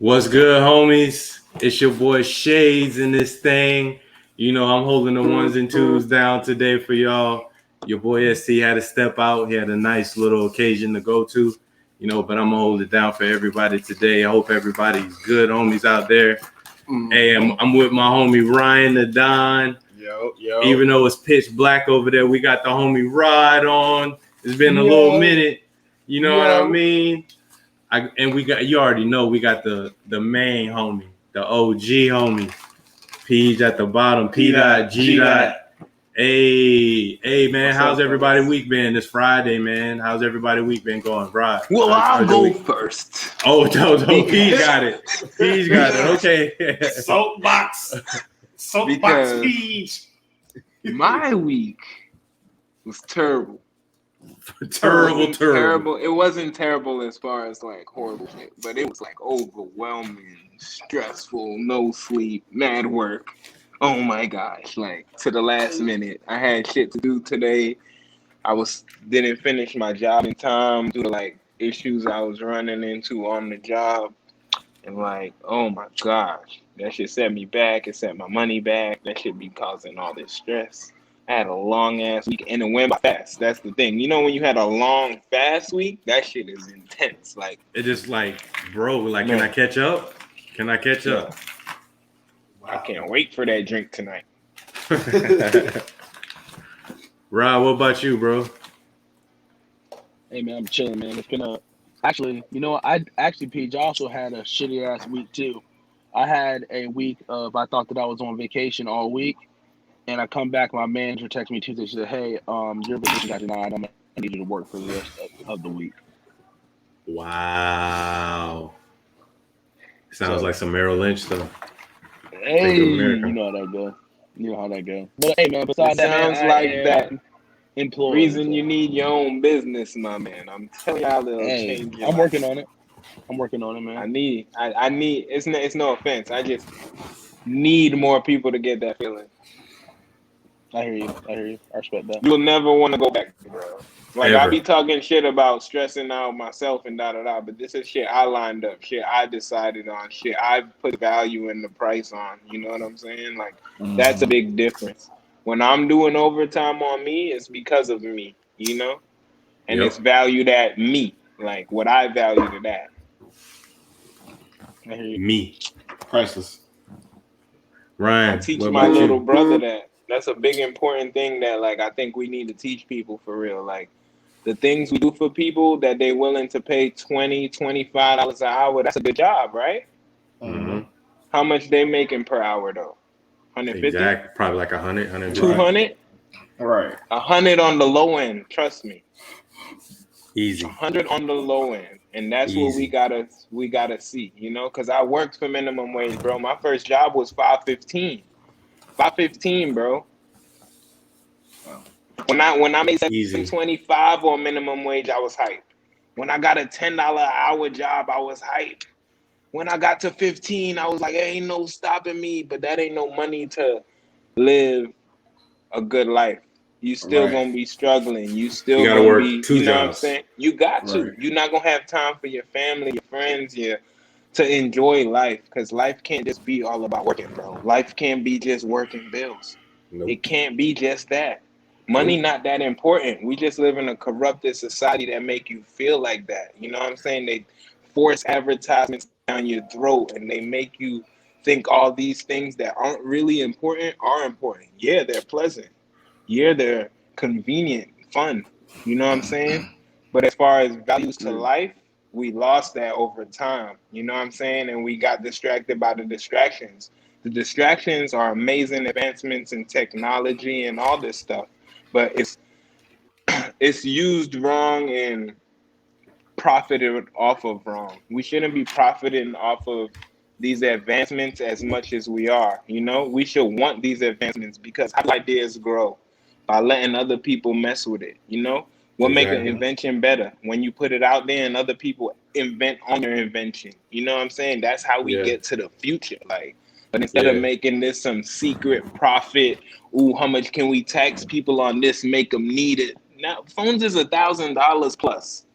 What's good, homies? It's your boy Shades in this thing. You know, I'm holding the ones and twos down today for y'all. Your boy ST had to step out. He had a nice little occasion to go to, but I'm going to hold it down for everybody today. I hope everybody's good, homies out there. Hey, I'm with my homie Ryan the Don. Yo. Even though it's pitch black over there, we got the homie Rod on. It's been a little minute. You know what I mean? We got, you already know, we got the main homie, the OG homie, P's at the bottom, P dot G dot. Hey man, how's everybody week been? It's Friday, man. How's everybody week been going, Rod? Well, I'll go first. Oh, P got it. P's got it. Okay. Soapbox P's. My week was terrible. Terrible. It wasn't terrible as far as like horrible shit, but it was like overwhelming, stressful, no sleep, mad work. Oh my gosh, like to the last minute. I had shit to do today. Didn't finish my job in time due to like issues I was running into on the job. And like, oh my gosh, that shit set me back. It set my money back. That should be causing all this stress. I had a long ass week and it went by fast. That's the thing. You know, when you had a long fast week, that shit is intense. Like it just like, bro, like, man. Can I catch up? Wow. I can't wait for that drink tonight. Rob, what about you, bro? Hey man, I'm chilling, man. It's been Page also had a shitty ass week too. I had a week of I thought that I was on vacation all week. And I come back, my manager texts me Tuesday. She said, "Hey, your vacation got denied. I need you to work for the rest of the week." Wow. Sounds like some Merrill Lynch stuff. Hey, you know how that go. But hey, man, besides that, sounds like that employee reason you need your own business, my man. I'm telling y'all, it'll change your life. Working on it. I'm working on it, man. I need. It's no offense. I just need more people to get that feeling. I hear you. I respect that. You'll never want to go back, bro. Like, I be talking shit about stressing out myself and da-da-da, but this is shit I lined up, shit I decided on, shit I put value in the price on. You know what I'm saying? Like, that's a big difference. When I'm doing overtime on me, it's because of me, you know? And it's valued at me, like what I value to that. I hear you. Me. Priceless. Ryan, I teach my little brother that. That's a big important thing that like I think we need to teach people for real. Like the things we do for people that they're willing to pay $20, $25 an hour, that's a good job, right? Mm-hmm. How much they making per hour though? 150? Exactly. Probably like 100, 150. 200? All right. 100 on the low end, trust me. Easy. 100 on the low end. And that's what we gotta see, you know, because I worked for minimum wage, bro. My first job was $5.15. $5.15, bro. When I made $7.25 on minimum wage, I was hyped. When I got a $10 an hour job, I was hyped. When I got to 15, I was like, ain't no stopping me. But that ain't no money to live a good life. You still gonna be struggling. You still gotta gonna work be, two you know jobs. what I'm saying? You got to. You're not gonna have time for your family, your friends, to enjoy life, because life can't just be all about working, bro. Life can't be just working bills. Nope. It can't be just that. Money not that important. We just live in a corrupted society that make you feel like that. You know what I'm saying? They force advertisements down your throat and they make you think all these things that aren't really important are important. Yeah, they're pleasant. Yeah, they're convenient, fun. You know what I'm saying? But as far as values to life, we lost that over time. You know what I'm saying? And we got distracted by the distractions. The distractions are amazing advancements in technology and all this stuff, but it's used wrong and profited off of wrong. We shouldn't be profiting off of these advancements as much as we are. You know, we should want these advancements because how ideas grow by letting other people mess with it. You know, what make an invention better? When you put it out there and other people invent on your invention. You know what I'm saying? That's how we get to the future. Like, but instead of making this some secret profit, how much can we tax people on this, make them need it? Now, phones is $1,000 plus.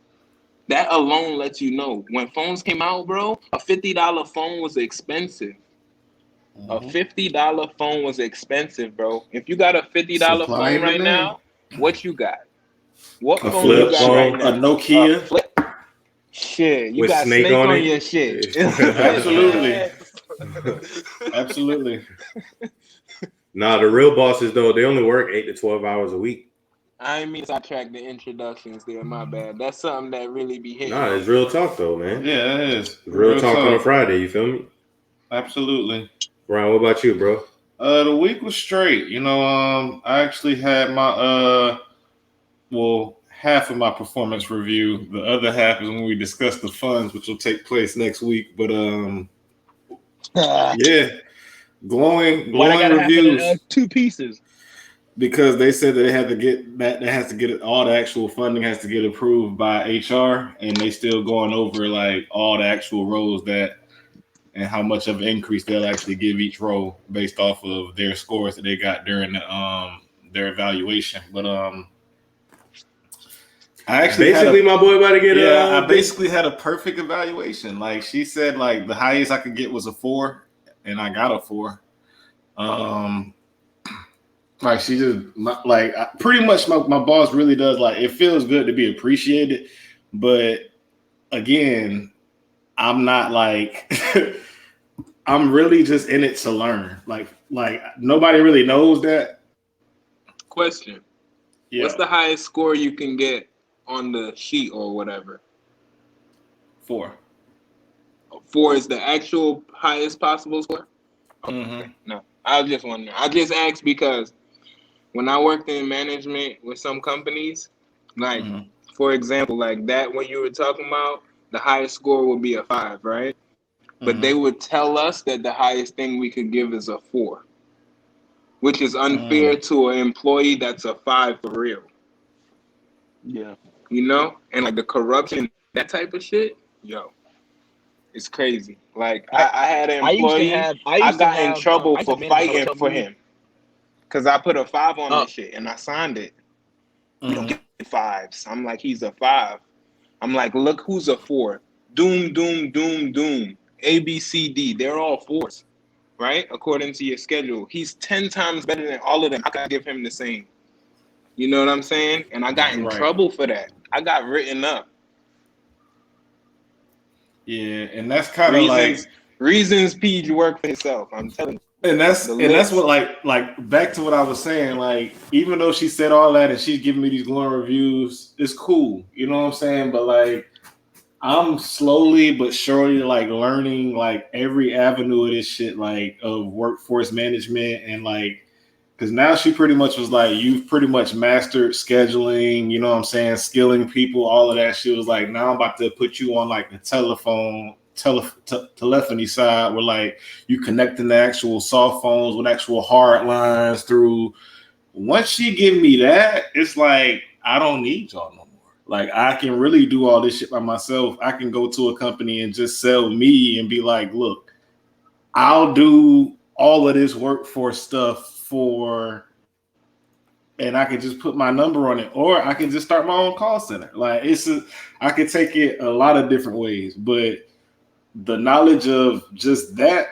That alone lets you know. When phones came out, bro, a $50 phone was expensive. A $50 phone was expensive, bro. If you got a $50 Supply phone and right demand. now, what you got? What A phone you flip got phone, right A now? Nokia. Flip. Shit, you with got Snake Snake on on it? your shit. Absolutely. Absolutely. Nah, the real bosses though, they only work 8 to 12 hours a week. I ain't mean to sidetrack the introductions there, my bad. That's something that really be hitting. Nah, it's real talk though, man. Yeah, it is. Real talk on a Friday, you feel me? Absolutely. Ryan, what about you, bro? The week was straight. I actually had my half of my performance review. The other half is when we discuss the funds, which will take place next week. But yeah, glowing reviews. 2 pieces. Because they said that they had to get that has to get all the actual funding has to get approved by HR, and they still going over like all the actual roles that and how much of an increase they'll actually give each role based off of their scores that they got during their evaluation. But I actually basically my boy about to get I basically had a perfect evaluation. Like she said, like the highest I could get was a 4, and I got a 4. Like she just pretty much my boss really does like it feels good to be appreciated, but again, I'm not like I'm really just in it to learn. Like nobody really knows that. Question. Yeah. What's the highest score you can get on the sheet or whatever? 4. 4 is the actual highest possible score? Mm-hmm. No, I was just wondering. I just asked because when I worked in management with some companies, like, for example, like that when you were talking about, the highest score would be a 5, right? But they would tell us that the highest thing we could give is a 4, which is unfair to an employee that's a 5 for real. Yeah. And like the corruption, that type of shit, yo, it's crazy. Like I had an employee, I got in trouble for fighting for him. Because I put a 5 on this shit and I signed it. You don't get 5s. I'm like, he's a 5. I'm like, look who's a 4. Doom, doom, doom, doom. A, B, C, D. They're all 4s, right? According to your schedule. He's 10 times better than all of them. I gotta give him the same. You know what I'm saying? And I got in trouble for that. I got written up. Yeah, and that's kind of like reasons Page work for himself. I'm telling you. And that's what like back to what I was saying. Like even though she said all that and she's giving me these glowing reviews, it's cool. You know what I'm saying? But like I'm slowly but surely like learning like every avenue of this shit, like of workforce management and like because now she pretty much was like, you've pretty much mastered scheduling, you know what I'm saying, skilling people, all of that. She was like, now I'm about to put you on like the telephony side where like you connecting the actual soft phones with actual hard lines through. Once she give me that, it's like, I don't need y'all no more. Like I can really do all this shit by myself. I can go to a company and just sell me and be like, look, I'll do all of this workforce stuff and I can just put my number on it, or I can just start my own call center. Like I could take it a lot of different ways, but the knowledge of just that,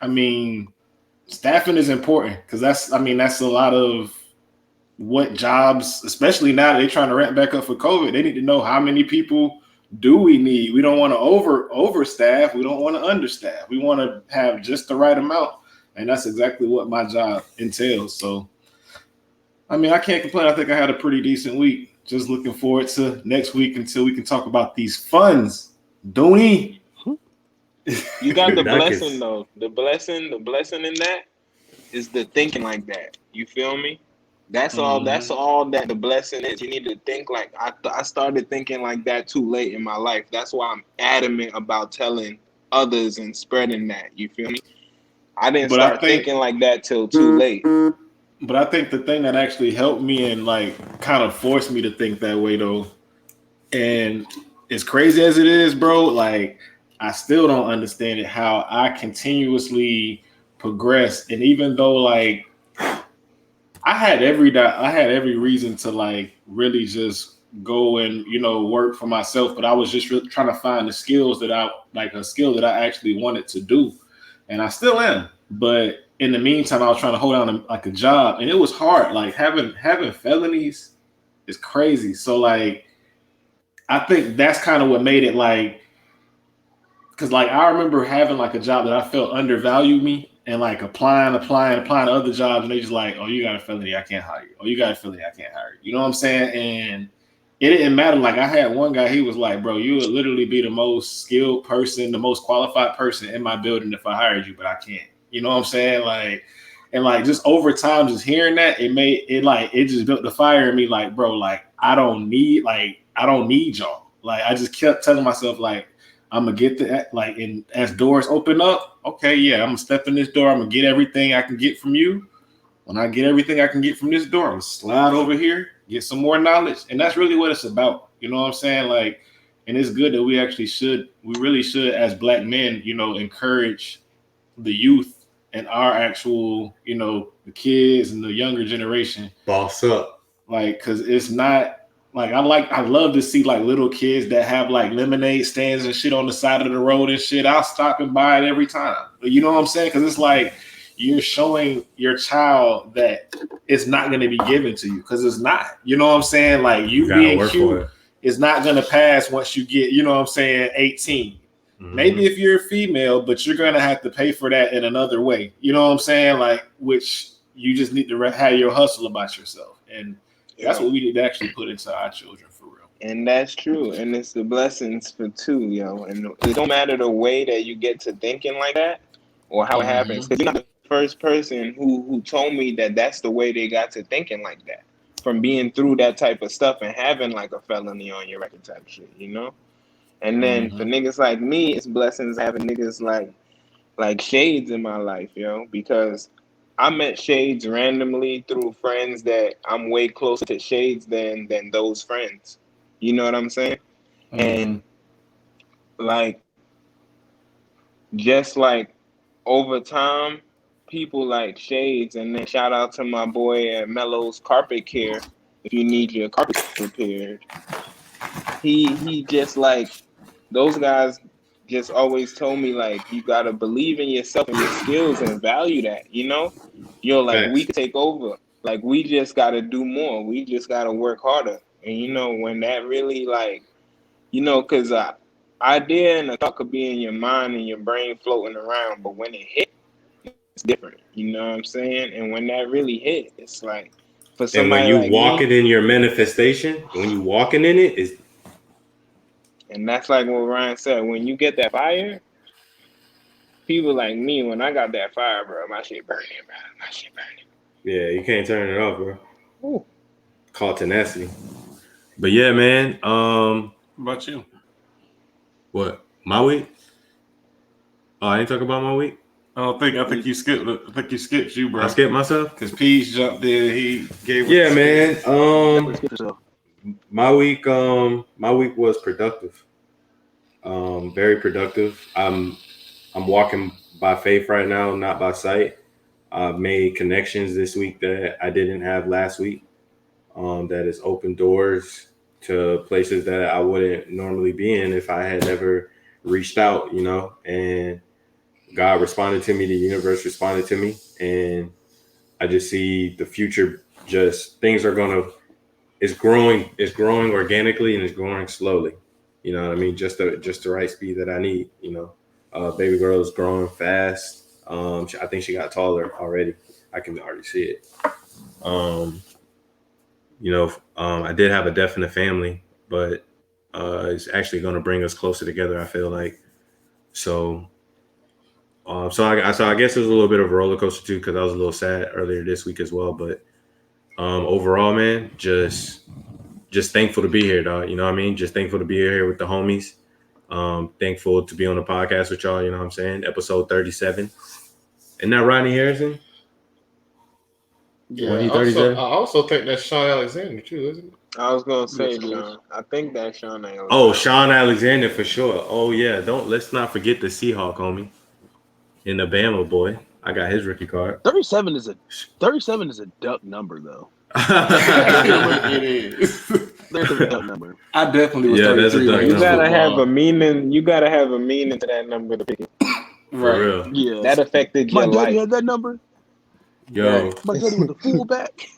I mean, staffing is important because that's a lot of what jobs, especially now that they're trying to ramp back up for COVID, they need to know how many people do we need. We don't want to overstaff. We don't want to understaff. We want to have just the right amount. And that's exactly what my job entails. So, I mean, I can't complain. I think I had a pretty decent week. Just looking forward to next week until we can talk about these funds. Don't we? You got the blessing, though. The blessing in that is the thinking like that. You feel me? That's all. That's all that the blessing is. You need to think like I started thinking like that too late in my life. That's why I'm adamant about telling others and spreading that. You feel me? I didn't start thinking like that till too late. But I think the thing that actually helped me and like kind of forced me to think that way though, and as crazy as it is, bro, like I still don't understand it how I continuously progress. And even though like I had every reason to like really just go and, you know, work for myself, but I was just really trying to find the skills that a skill that I actually wanted to do. And I still am. But in the meantime, I was trying to hold on to like a job, and it was hard. Like having felonies is crazy. So like, I think that's kind of what made it like, because like I remember having like a job that I felt undervalued me, and like applying to other jobs, and they just like, oh, you got a felony, I can't hire you. Oh, you got a felony, I can't hire you. You know what I'm saying? And it didn't matter. Like I had one guy, he was like, bro, you would literally be the most skilled person, the most qualified person in my building if I hired you, but I can't. You know what I'm saying? Like, and like just over time, just hearing that, it just built the fire in me. Like, bro, like I don't need y'all. Like I just kept telling myself, like, I'm gonna get that, like, and as doors open up, okay, yeah, I'm gonna step in this door, I'm gonna get everything I can get from you. When I get everything I can get from this door, I'm gonna slide over here, get some more knowledge. And that's really what it's about. You know what I'm saying? Like, and it's good that we really should, as Black men, you know, encourage the youth and our actual, you know, the kids and the younger generation. Boss up. Like, cause it's not, like I love to see like little kids that have like lemonade stands and shit on the side of the road and shit. I'll stop and buy it every time. You know what I'm saying? Because it's like you're showing your child that it's not going to be given to you, because it's not. You know what I'm saying? Like you being cute is not going to pass once you get, you know what I'm saying, 18. Mm-hmm. Maybe if you're a female, but you're going to have to pay for that in another way. You know what I'm saying? Like, which you just need to have your hustle about yourself. And that's what we need to actually put into our children, for real. And that's true. And it's the blessings for two, yo. And it don't matter the way that you get to thinking like that or how it happens. Because you're not the first person who told me that that's the way they got to thinking like that, from being through that type of stuff and having like a felony on your record type shit, you know? And then for niggas like me, it's blessings having niggas like Shades in my life, yo, because I met Shades randomly through friends that I'm way closer to Shades than those friends. You know what I'm saying? Mm-hmm. And like, just like over time, people like Shades, and then shout out to my boy at Mello's Carpet Care. If you need your carpet repaired, he just like, those guys just always told me, like, you gotta believe in yourself and your skills and value that, you know? Yo, like, we can take over. Like, we just gotta do more. We just gotta work harder. And, you know, when that really, like, you know, because idea and a thought could be in your mind and your brain floating around, but when it hit, it's different. You know what I'm saying? And when that really hit, it's like, for somebody and when you like walk it in your manifestation, when you walking in it, is. And that's like what Ryan said. When you get that fire, people like me, when I got that fire, bro, my shit burning, bro. My shit burning. Yeah, you can't turn it off, bro. Ooh. Called tenacity. But yeah, man. What about you? What? My week? Oh, I didn't talk about my week? I think you skipped. I think you skipped you, bro. I skipped myself? Because Peach jumped in. He gave. Yeah, man. My week was productive. Very productive. I'm walking by faith right now, not by sight. I've made connections this week that I didn't have last week. That has opened doors to places that I wouldn't normally be in if I had never reached out, you know. And God responded to me, the universe responded to me, and I just see the future. Just things are it's growing organically, and it's growing slowly. You know what I mean? Just the right speed that I need, you know. Baby girl is growing fast. I think she got taller already. I can already see it. You know, I did have a death in the family, but it's actually going to bring us closer together, I feel like. So I guess it was a little bit of a roller coaster too, because I was a little sad earlier this week as well. But overall, man, just thankful to be here, dog. You know what I mean? Just thankful to be here with the homies. Thankful to be on the podcast with y'all. You know what I'm saying? Episode 37. Isn't that Rodney Harrison? Yeah. I also think that's Sean Alexander too, isn't it? I was gonna say, Sean. I think that's Sean Alexander. Oh, Sean Alexander for sure. Oh yeah. Let's not forget the Seahawk homie. In the Bama boy. I got his rookie card. 37 is a duck number though. It is. There's a dumb number. I definitely was Yeah, that's a 33 dumb when You it was number. gotta have football. a meaning. You gotta have a meaning to that number to pick it. For Right. real. Yeah. That affected My your daddy life. had that number. Yo, My daddy was a fullback.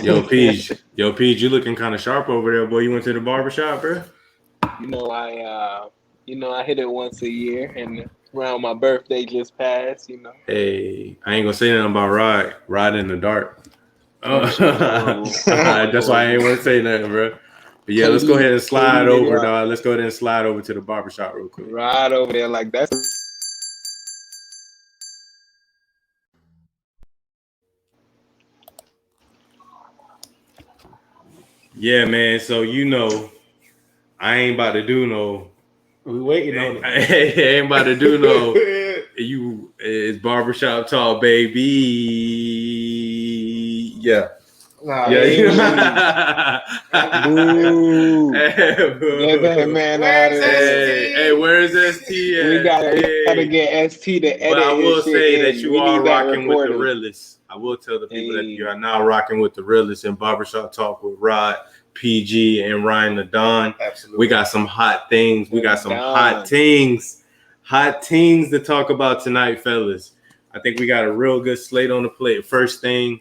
yo, Peach, you looking kind of sharp over there, boy. You went to the barbershop, bro? You know, I hit it once a year, and around my birthday just passed. You know. Hey, I ain't gonna say nothing about Ride in the dark. That shit was horrible. That's why I ain't want to say nothing, bro. But yeah, let's go ahead and slide over, dog. Let's go ahead and slide over to the barbershop real quick. Right over there, like that's. Yeah, man. So I ain't about to do no. We waiting on it. I ain't about to do no. It's barbershop talk, baby. Yeah. Nah, Yeah. Boo. Boo. Get that man out of there. Hey, where's ST at? We gotta get ST to edit. But I will his shit say in. that you We are need that rocking with the recording. realest. I will tell the people that Hey. you are now rocking with the realest in barbershop talk with Rod, PG, and Ryan the Don. Absolutely. We got some hot things. We got some Don. hot things to talk about tonight, fellas. I think we got a real good slate on the plate. First thing,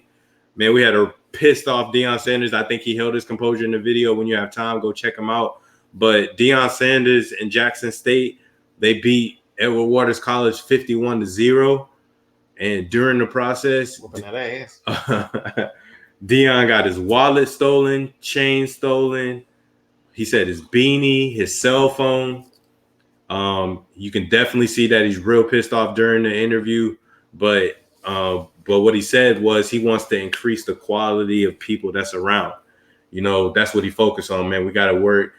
man, we had a pissed off Deion Sanders. I think he held his composure in the video. When you have time, go check him out. But Deion Sanders and Jackson State, they beat Edward Waters College 51-0. And during the process, Whooping that ass. Deion got his wallet stolen, chain stolen. He said his beanie, his cell phone. You can definitely see that he's real pissed off during the interview. But what he said was he wants to increase the quality of people that's around. That's what he focused on, man. We gotta worry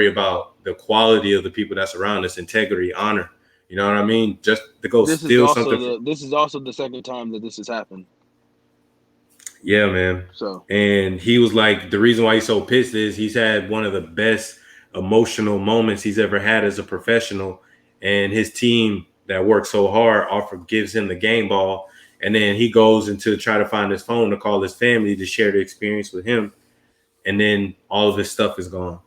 about the quality of the people that's around us, integrity, honor. You know what I mean? Just to go steal something. This is also the second time that this has happened. Yeah, man. So, and he was like, the reason why he's so pissed is he's had one of the best emotional moments he's ever had as a professional, and his team that works so hard gives him the game ball, and then he goes into try to find his phone to call his family to share the experience with him, and then all of his stuff is gone.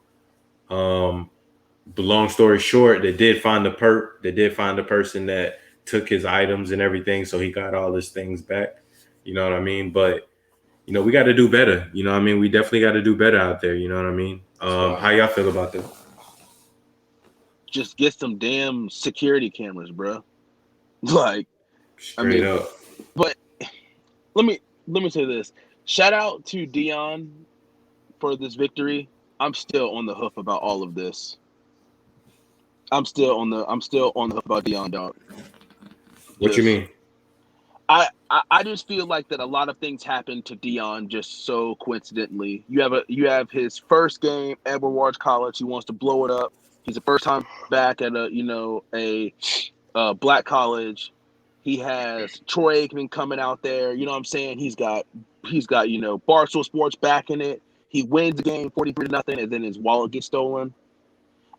But long story short, they did find the person that took his items and everything, so he got all his things back. You know what I mean? But we got to do better. You know what I mean? We definitely got to do better out there. You know what I mean? How y'all feel about that? just get some damn security cameras, bro. Like, Straight up. But let me say this. Shout out to Deion for this victory. I'm still on the hoof about all of this. I'm still on the hoof about Deion, dog. What you mean? I just feel like that a lot of things happened to Deion just so coincidentally. You have his first game, Edward Waters College. He wants to blow it up. He's the first time back at a black college. He has Troy Aikman coming out there. You know what I'm saying? He's got Barstool Sports backing it. He wins the game 43-0, and then his wallet gets stolen.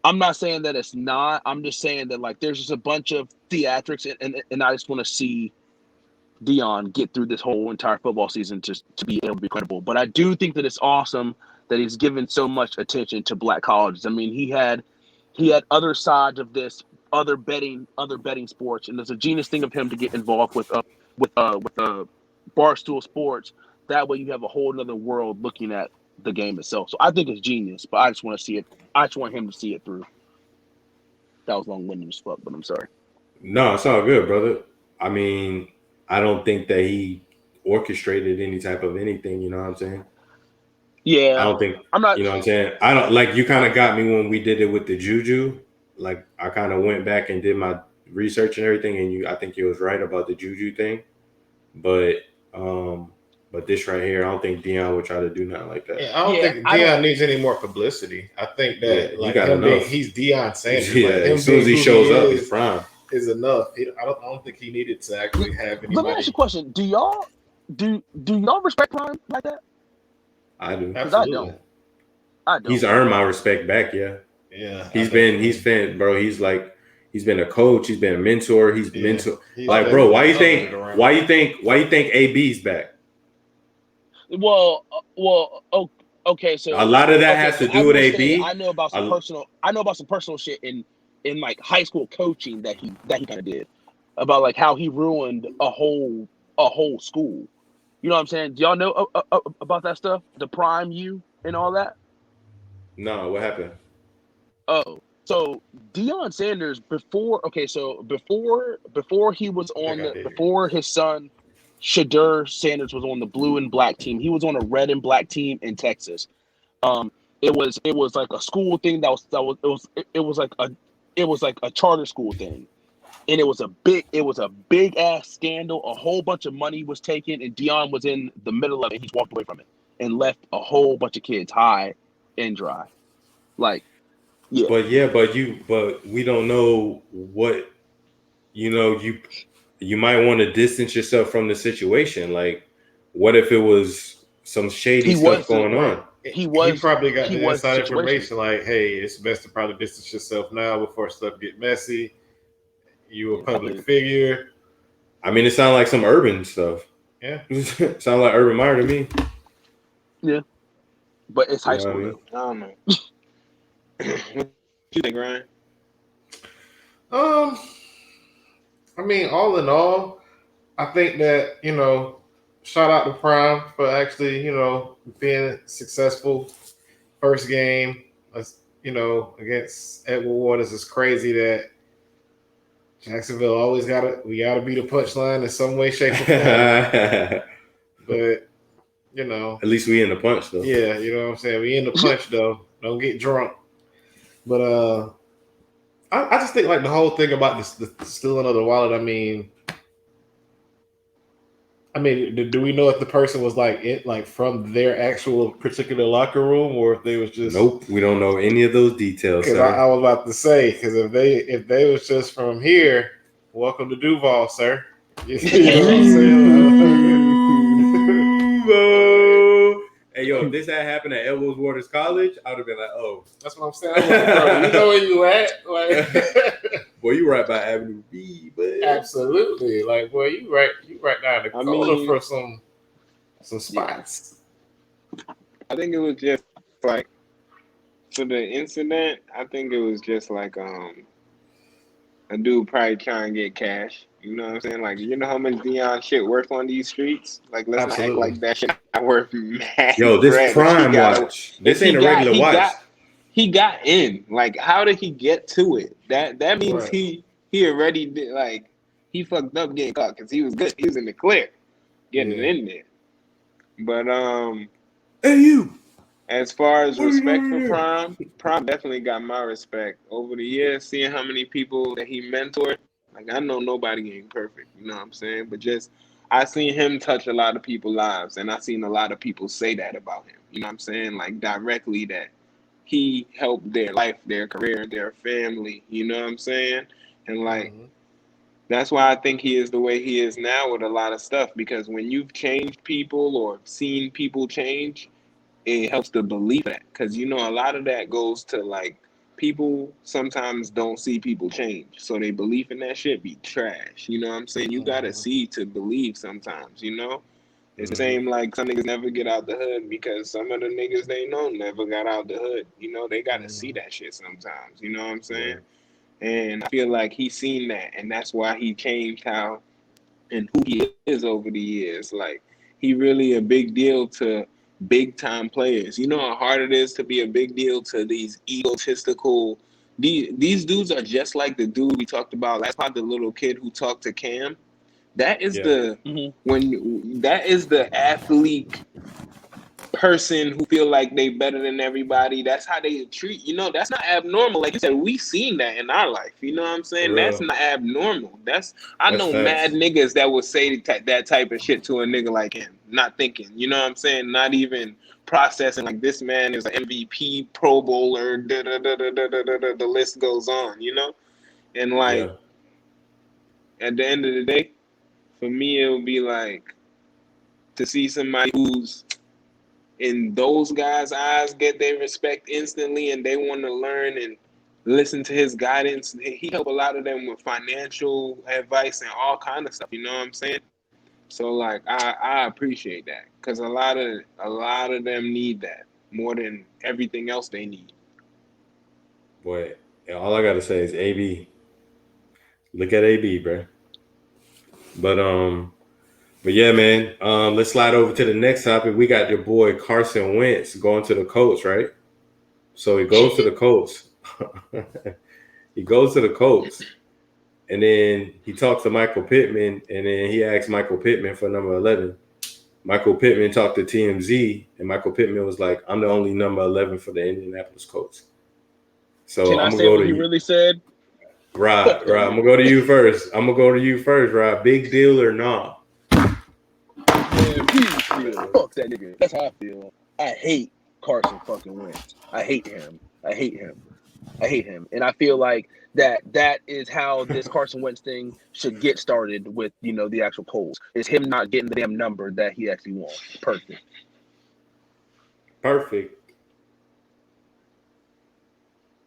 I'm not saying that it's not. I'm just saying that like there's just a bunch of theatrics, and I just want to see Deion get through this whole entire football season to be able to be credible. But I do think that it's awesome that he's given so much attention to black colleges. I mean, he had other sides of this, other betting sports, and it's a genius thing of him to get involved with Barstool Sports. That way, you have a whole other world looking at the game itself. So I think it's genius, but I just want to see it. I just want him to see it through. That was long-winded as fuck, but I'm sorry. No, it's all good, brother. I mean, I don't think that he orchestrated any type of anything. You know what I'm saying? Yeah, I don't think. I'm not. You know what I'm saying? I don't like. You kind of got me when we did it with the juju. Like I kind of went back and did my research and everything, and I think you was right about the juju thing, but this right here, I don't think Deion would try to do nothing like that. Yeah, I don't think Deion needs any more publicity. I think that he's Deion Sanders. Yeah, like, as soon as he shows up, he's prime. Is enough. I don't think he needed to actually have anybody. Let me ask you a question. Do y'all respect Prime like that? I do. Absolutely. I don't. He's earned my respect back. Yeah. Yeah. He's been a coach. He's been a mentor. He's mentor. Like, bro, why you think AB's back? Well, Okay, so a lot of that okay, has so to I do with will say AB. I know about some personal shit in like high school coaching that he kind of did about like how he ruined a whole school. You know what I'm saying? Do y'all know about that stuff? The prime you and all that? No, what happened? Oh, so Deion Sanders before he was I think on I did. before his son Shmurda Sanders was on the blue and black team. He was on a red and black team in Texas. It was like a school thing it was like a charter school thing, and it was a big ass scandal. A whole bunch of money was taken, and Deion was in the middle of it. He just walked away from it and left a whole bunch of kids high and dry. Like, yeah. But we don't know what, you might want to distance yourself from the situation. Like, what if it was some shady stuff going on? He probably got the inside information. Like, hey, it's best to probably distance yourself now before stuff get messy. You a public figure. I mean, it sounds like some urban stuff. Yeah, sounds like Urban Meyer to me. Yeah, but it's high school. I don't know. What you think, Ryan? I mean, all in all, I think that, shout out to Prime for actually, being successful. First game, against Edward Waters is crazy that Jacksonville always we gotta be the punchline in some way, shape, or form. But at least we in the punch though. Yeah, you know what I'm saying. We in the punch though. Don't get drunk. But I just think like the whole thing about the stealing of the wallet. I mean, do we know if the person was like from their actual particular locker room, or if they was just? Nope, we don't know any of those details. Because I was about to say, because if they was just from here, welcome to Duval, sir. You know what I'm saying? Hey, yo, if this had happened at Edwards Waters College, I would have been like, oh. That's what I'm saying. I'm like, bro, you know where you at? Like, boy, you right by Avenue B, but absolutely. Like, boy, you right down the corner for some spots. I think it was just like, for the incident, I think it was just like a dude probably trying to get cash. You know what I'm saying? Like, you know how much Deion shit worth on these streets? Like, let's not act like that shit not worth mad. Yo, this bread. Prime watch. This ain't a regular watch. He got in. Like, how did he get to it? That means right. he already did, like, he fucked up getting caught because he was good. He was in the clear getting it in there. But hey you. As far as respect for Prime definitely got my respect over the years. Seeing how many people that he mentored. Like, I know nobody ain't perfect, you know what I'm saying? But just, I seen him touch a lot of people's lives, and I seen a lot of people say that about him, you know what I'm saying? Like, directly, that he helped their life, their career, their family, you know what I'm saying? And, like, that's why I think he is the way he is now with a lot of stuff, because when you've changed people or seen people change, it helps to believe that, because, a lot of that goes to, like, people sometimes don't see people change, so they belief in that shit be trash. You know what I'm saying? You gotta see to believe sometimes, It's the same like some niggas never get out the hood because some of the niggas they know never got out the hood. They gotta see that shit sometimes. You know what I'm saying? And I feel like he's seen that, and that's why he changed how and who he is over the years. Like, he really a big deal to big time players. You know how hard it is to be a big deal to these egotistical. These dudes are just like the dude we talked about last part, the little kid who talked to Cam. That is that is the athlete person who feel like they better than everybody. That's how they treat. That's not abnormal. Like you said, we seen that in our life. You know what I'm saying? That's not abnormal. I know mad niggas that would say that type of shit to a nigga like him, not thinking. You know what I'm saying? Not even processing. Like, this man is an MVP, Pro Bowler. The list goes on. And like at the end of the day, for me, it would be like to see somebody who's in those guys' eyes get their respect instantly, and they want to learn and listen to his guidance. He helped a lot of them with financial advice and all kind of stuff. You know what I'm saying? So like, I appreciate that, because a lot of them need that. more than everything else they need. Boy, all I gotta say is AB. Look at AB, bro. But yeah, man. Let's slide over to the next topic. We got your boy Carson Wentz going to the Colts, right? So he goes to the Colts. He goes to the Colts, and then he talks to Michael Pittman, and then he asks Michael Pittman for number 11. Michael Pittman talked to TMZ, and Michael Pittman was like, "I'm the only number 11 for the Indianapolis Colts." So Can I I'm say gonna go what to he you. really said? Right. I'm gonna go to you first. Rob. Big deal or nah? Man, fuck that nigga. That's how I feel. I hate Carson fucking Wentz. I hate him. And I feel like that is how this Carson Wentz thing should get started with, the actual polls. It's him not getting the damn number that he actually wants. Perfect.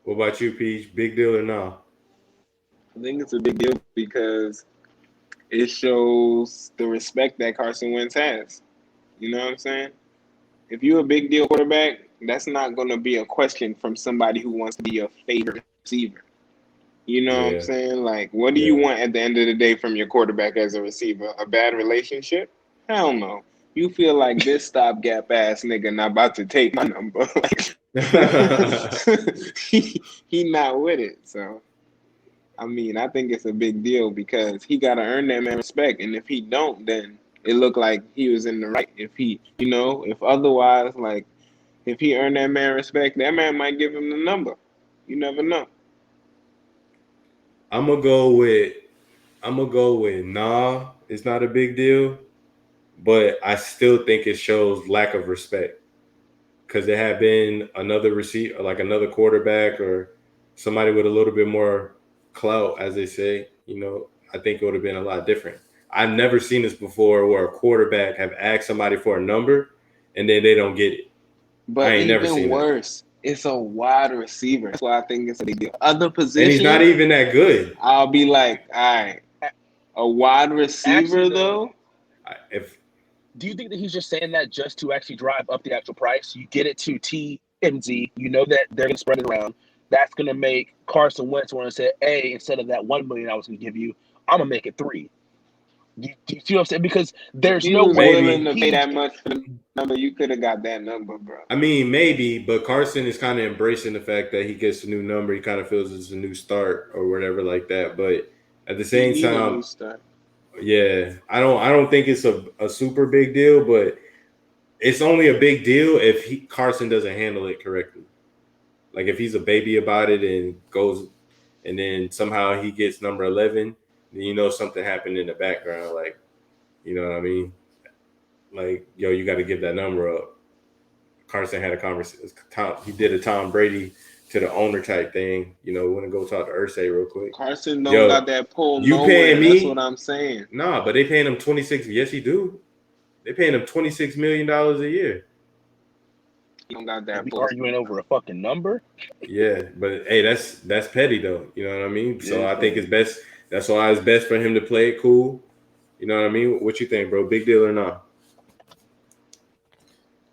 What about you, Peach? Big deal or nah? I think it's a big deal because it shows the respect that Carson Wentz has. You know what I'm saying? If you're a big deal quarterback, that's not going to be a question from somebody who wants to be your favorite receiver. You know what I'm saying? Like, what do you want at the end of the day from your quarterback as a receiver? A bad relationship? Hell no. You feel like this stopgap ass nigga not about to take my number. he not with it. So, I mean, I think it's a big deal because he got to earn that man respect. And if he don't, then it looked like he was in the right. If he, if otherwise, like, if he earned that man respect, that man might give him the number. You never know. I'm gonna go with nah, it's not a big deal, but I still think it shows lack of respect. Because there had been another receiver, like another quarterback or somebody with a little bit more clout, as they say, I think it would have been a lot different. I've never seen this before where a quarterback have asked somebody for a number and then they don't get it. But I ain't never seen even worse, it's a wide receiver. That's why I think it's a big deal. Other positions, and he's not even that good. I'll be like, all right, a wide receiver Actually, though. Do you think that he's just saying that just to actually drive up the actual price? You get it to TMZ, you know that they're going to spread it around. That's going to make Carson Wentz want to say, hey, instead of that $1 million I was going to give you, I'm going to make it $3 million. Do you see what I'm saying? Because there's no way willing to pay that much for the number. You could have got that number, bro. I mean, maybe, but Carson is kind of embracing the fact that he gets a new number. He kind of feels it's a new start or whatever like that. But at the same time, yeah, I don't think it's a super big deal, but it's only a big deal if Carson doesn't handle it correctly. Like if he's a baby about it and goes, and then somehow he gets number 11. Then something happened in the background, like, you know what I mean? Like, yo, you got to give that number up. Carson had a conversation. He did a Tom Brady to the owner type thing. We want to go talk to Irsay real quick. Carson don't got that pull. You paying me? That's what I'm saying. Nah, but they paying him 26. Yes, he do. They paying him $26 million a year. You don't got that. We arguing over a fucking number. Yeah, but hey, that's petty though. You know what I mean? So I think it's best. That's why it's best for him to play it cool. You know what I mean? What you think, bro? Big deal or not?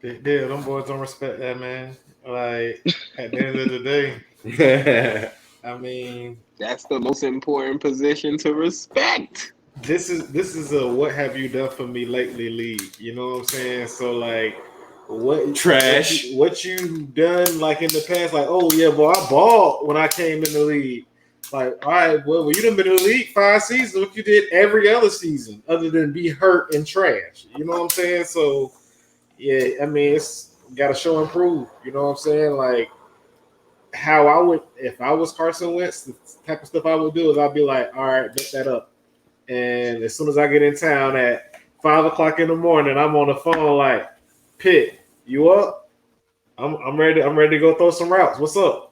Big deal. Them boys don't respect that, man. Like at the end of the day, I mean, that's the most important position to respect. This is a what have you done for me lately league. You know what I'm saying? So like, what trash? What you done like in the past? Like, oh yeah, boy, I balled when I came in the league. Like, all right, well, you done been in the league 5 seasons. What you did every other season, other than be hurt and trash. You know what I'm saying? So, yeah, I mean, it's got to show and prove. You know what I'm saying? Like, how I would, if I was Carson Wentz, the type of stuff I would do is I'd be like, all right, bet that up. And as soon as I get in town at 5 o'clock in the morning, I'm on the phone like, Pitt, you up? I'm ready. I'm ready to go throw some routes. What's up?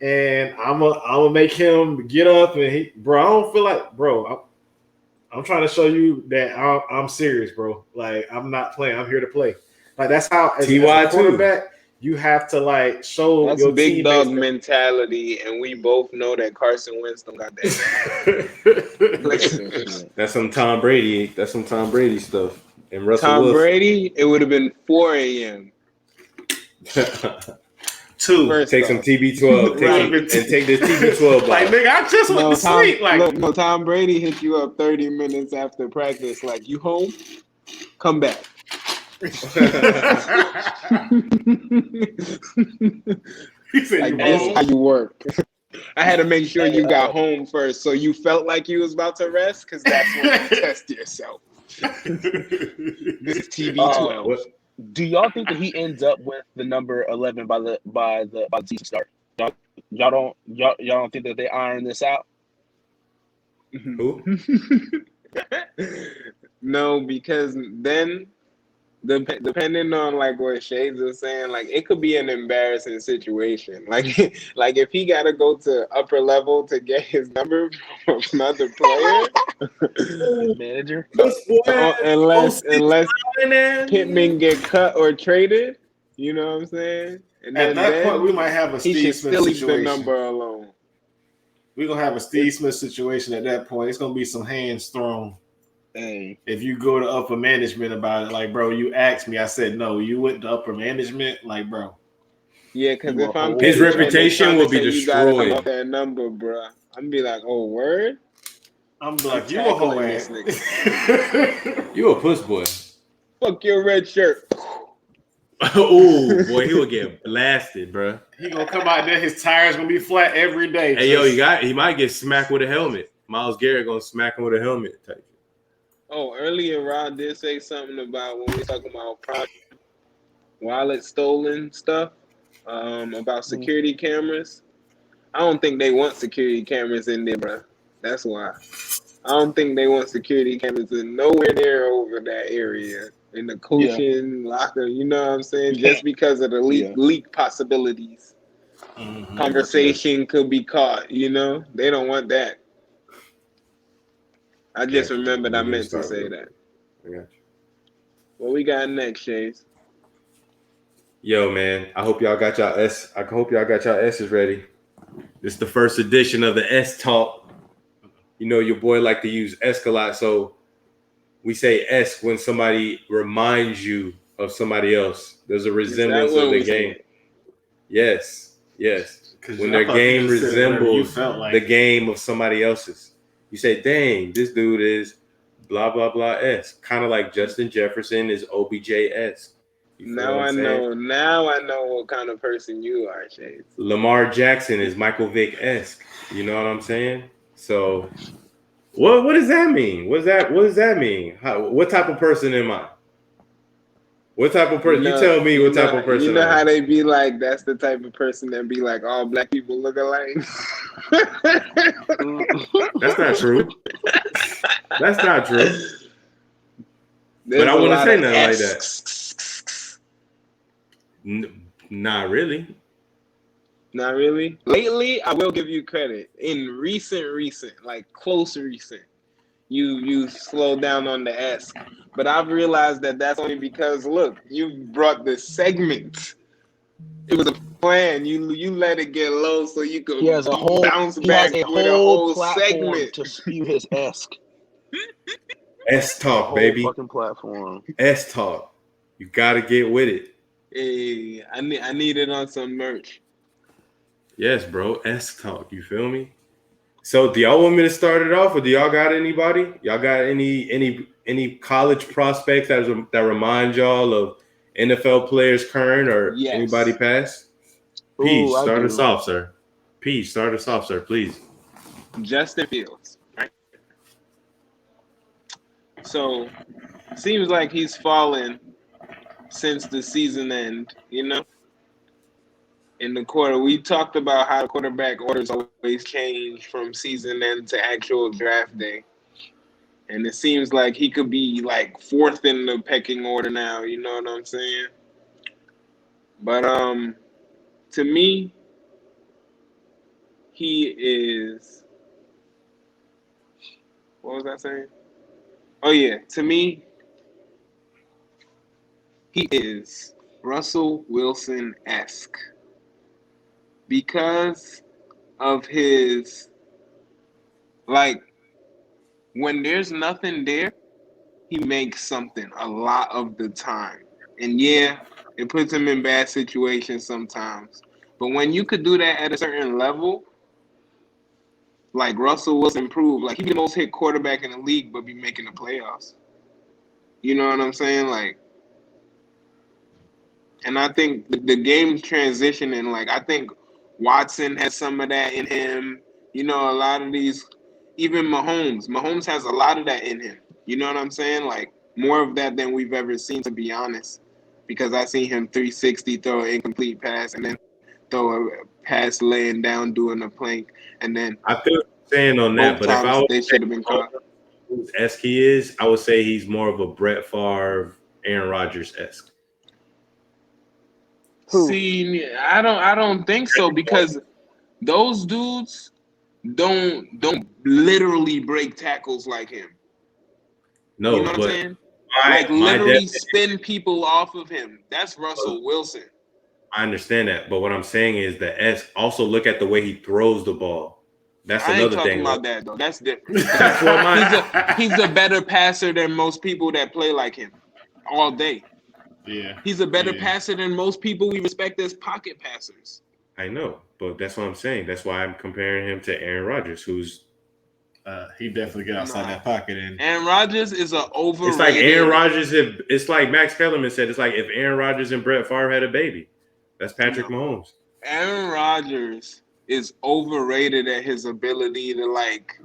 And I'm gonna make him get up and I don't feel like, bro. I'm trying to show you that I'm serious, bro. Like I'm not playing. I'm here to play. Like that's how as a quarterback you have to like show that's your big dog that mentality, and we both know that Carson Wentz don't got that. That's some Tom Brady. That's some Tom Brady stuff. And Russell Tom Wilson. Brady, it would have been 4 a.m. 2. First Take off. some TB12. Right. Take this TB12 Like, box. nigga, I just went to sleep. Like, no, Tom Brady hit you up 30 minutes after practice. Like, you home? Come back. he said, Like, you this is home? how you work. I had to make sure you got home first, so you felt like you was about to rest, because that's when you test yourself. This is TB12. Do y'all think that he ends up with the number 11 by the season start? Y'all don't think that they iron this out? Who? No, because then depending on like what Shades is saying, like it could be an embarrassing situation. Like if he got to go to upper level to get his number from another player, manager. unless Pittman get cut or traded, you know what I'm saying? And At that then point, we might have a he Steve should Smith still leave the situation. number alone. We're going to have a Steve Smith situation at that point. It's going to be some hands thrown. Hey, If you go to upper management about it, like, bro, you asked me, I said no. You went to upper management, like, bro. Yeah, because if I'm his Pittman, reputation will be you gotta come destroyed. off that number, bro. I'm be like, oh, word? I'm like, you a tackling whole this ass. You a puss boy. Fuck your red shirt. Oh boy, he will get blasted, bro. He gonna come out there, his tires gonna be flat every day. Hey, yo, he might get smacked with a helmet. Myles Garrett gonna smack him with a helmet. Type. Oh, earlier Rod did say something about when we were talking about wallet stolen stuff, about security cameras. I don't think they want security cameras in there, bro. That's why. I don't think they want security cameras in nowhere near over that area. In the coaching locker, you know what I'm saying? Just because of the leak possibilities. Mm-hmm. Conversation could be caught, you know? They don't want that. I just remembered I meant to say that. I got you. What we got next, Shays? Yo, man, I hope y'all got y'all S's ready. This is the first edition of the S Talk. You know your boy like to use S a lot, so we say S when somebody reminds you of somebody else. There's a resemblance of the game. Yes. When their game resembles the game of somebody else's. You say, dang, this dude is blah, blah, blah S. Kind of like Justin Jefferson is OBJ-esque. Now I know what kind of person you are, Shades. Lamar Jackson is Michael Vick-esque. You know what I'm saying? So what does that mean? What does that mean? What type of person am I? What type of person? You tell me what type of person. You know how they be like, that's the type of person that be like, all black people look alike. That's not true. That's not true. But I wouldn't say nothing like that. Not really. Not really. Lately, I will give you credit. In recent, like close recent, you slowed down on the S. But I've realized that that's only because, look, you brought the segment. It was a plan. You let it get low so you could bounce back with a whole segment to spew his esque. S Talk, baby. Fucking platform. S Talk. You gotta get with it. Hey, I need it on some merch. Yes, bro. S Talk. You feel me? So, do y'all want me to start it off, or do y'all got anybody? Y'all got any college prospects that remind y'all of NFL players current or anybody past? Peace. Start us off, sir. Peace. Start us off, sir. Please. Justin Fields. Right? So, seems like he's fallen since the season end, you know? In the quarter, we talked about how quarterback orders always change from season end to actual draft day. And it seems like he could be like fourth in the pecking order now, you know what I'm saying? But to me, he is, what was I saying? Oh yeah, to me, he is Russell Wilson-esque. Because of his, like, when there's nothing there, he makes something a lot of the time. And yeah, It puts him in bad situations sometimes. But when you could do that at a certain level, like Russell Wilson proved, like he'd be the most hit quarterback in the league, but be making the playoffs. You know what I'm saying? Like, and I think the game's transitioning. Like, I think Watson has some of that in him. You know, a lot of these, even Mahomes. Mahomes has a lot of that in him. You know what I'm saying? Like, more of that than we've ever seen, to be honest. Because I seen him 360 throw an incomplete pass and then throw a pass laying down doing a plank. And then I feel what you're saying on that, but if I was they should have been caught. Who's esque he is, I would say he's more of a Brett Favre, Aaron Rodgers esque. See, I don't think so, because those dudes don't literally break tackles like him. No, you know what but I'm saying? Like literally spin people off of him. That's Russell Wilson. I understand that, but what I'm saying is that esque. Also, look at the way he throws the ball. That's I ain't another talking thing. about that though. That's different. That's what he's a better passer than most people that play like him all day. Yeah. He's a better passer than most people we respect as pocket passers. I know, but that's what I'm saying. That's why I'm comparing him to Aaron Rodgers, who's he definitely get outside that pocket. And Aaron Rodgers is a overrated. It's like Aaron Rodgers. It's like Max Kellerman said. It's like if Aaron Rodgers and Brett Favre had a baby. That's Patrick Mahomes. Aaron Rodgers is overrated at his ability to like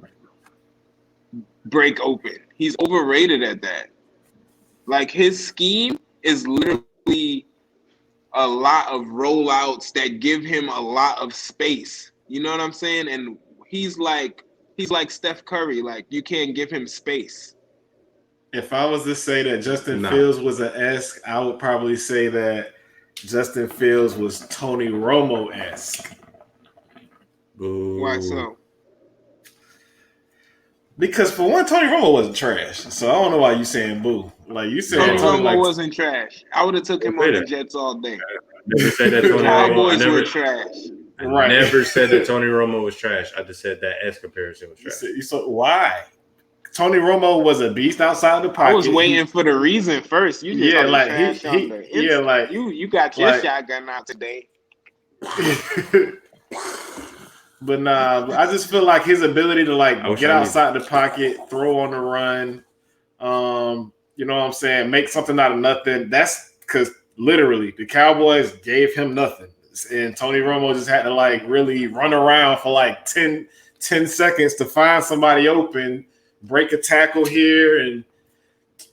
break open. He's overrated at that. Like his scheme is literally a lot of rollouts that give him a lot of space. You know what I'm saying? And he's like Steph Curry. Like you can't give him space. If I was to say that Justin Fields was an esque, I would probably say that Justin Fields was Tony Romo-esque. Boo. Why so? Because for one, Tony Romo wasn't trash. So I don't know why you saying boo. Like you said, Tony Romo wasn't trash. I would have took him on the Jets all day. Never said that Tony Cowboys were trash. I never said that Tony Romo was trash. I just said that S comparison was trash. So why? Tony Romo was a beast outside the pocket. I was waiting for the reason first. You just you got your shotgun out today. But nah, I just feel like his ability to get outside the pocket, throw on the run, you know what I'm saying, make something out of nothing. That's because literally the Cowboys gave him nothing. And Tony Romo just had to really run around for 10 seconds to find somebody open, break a tackle here, and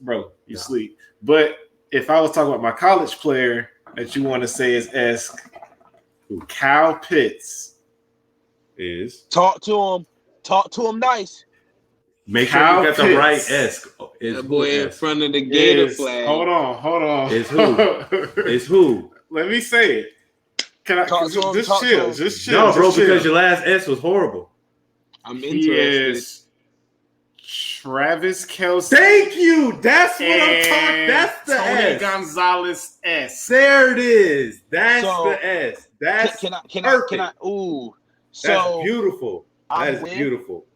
bro, you sleep. But if I was talking about my college player that you want to say is esque, Kyle Pitts is. Talk to him nice. Make sure you got the right esque. That boy in front of the Gator flag. Hold on. Is who? Is who? Let me say it. Can I just chill? No, bro, because your last S was horrible. I'm interested. Travis Kelce. Thank you. That's what I'm talking. That's the Tony S. Gonzalez S. There it is. That's the S. That's perfect. Ooh. That's beautiful. That is beautiful.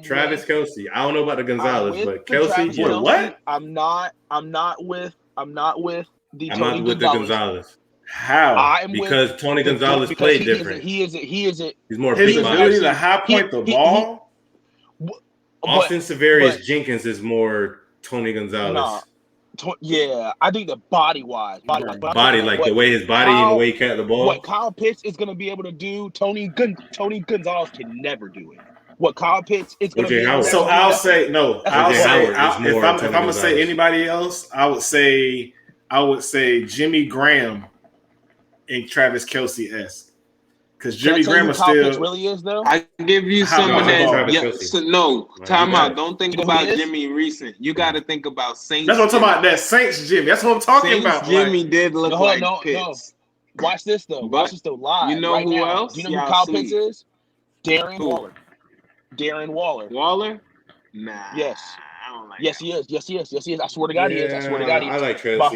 Travis Kelce. I don't know about the Gonzalez, but Kelce. What? I'm not with the Gonzalez. How? Because Tony Gonzalez played different. He's more his big ability to high point the ball. Austin Severius Jenkins is more Tony Gonzalez. I think the body wise, the way his body and the way he catch the ball. What Kyle Pitts is going to be able to do, Tony Gonzalez can never do it. What Kyle Pitts is going to be able to do. So I'll say no. If I'm going to say anybody else, I would say Jimmy Graham and Travis Kelce-esque. Because Jimmy Graham is still really is though. I give you some of that. Time out. Don't think about Jimmy recent. You got to think about Saints. That's what I'm talking about. That Saints Jimmy. That's what I'm talking about. Jimmy did look like Pitts. No. Watch this though. Watch this though live. You know who else? Do you know who Kyle Pitts is? Darren Waller. Waller? Nah. Yes. I don't like. Yes, he is. Yes, he is. I swear to God, he is. I like Travis.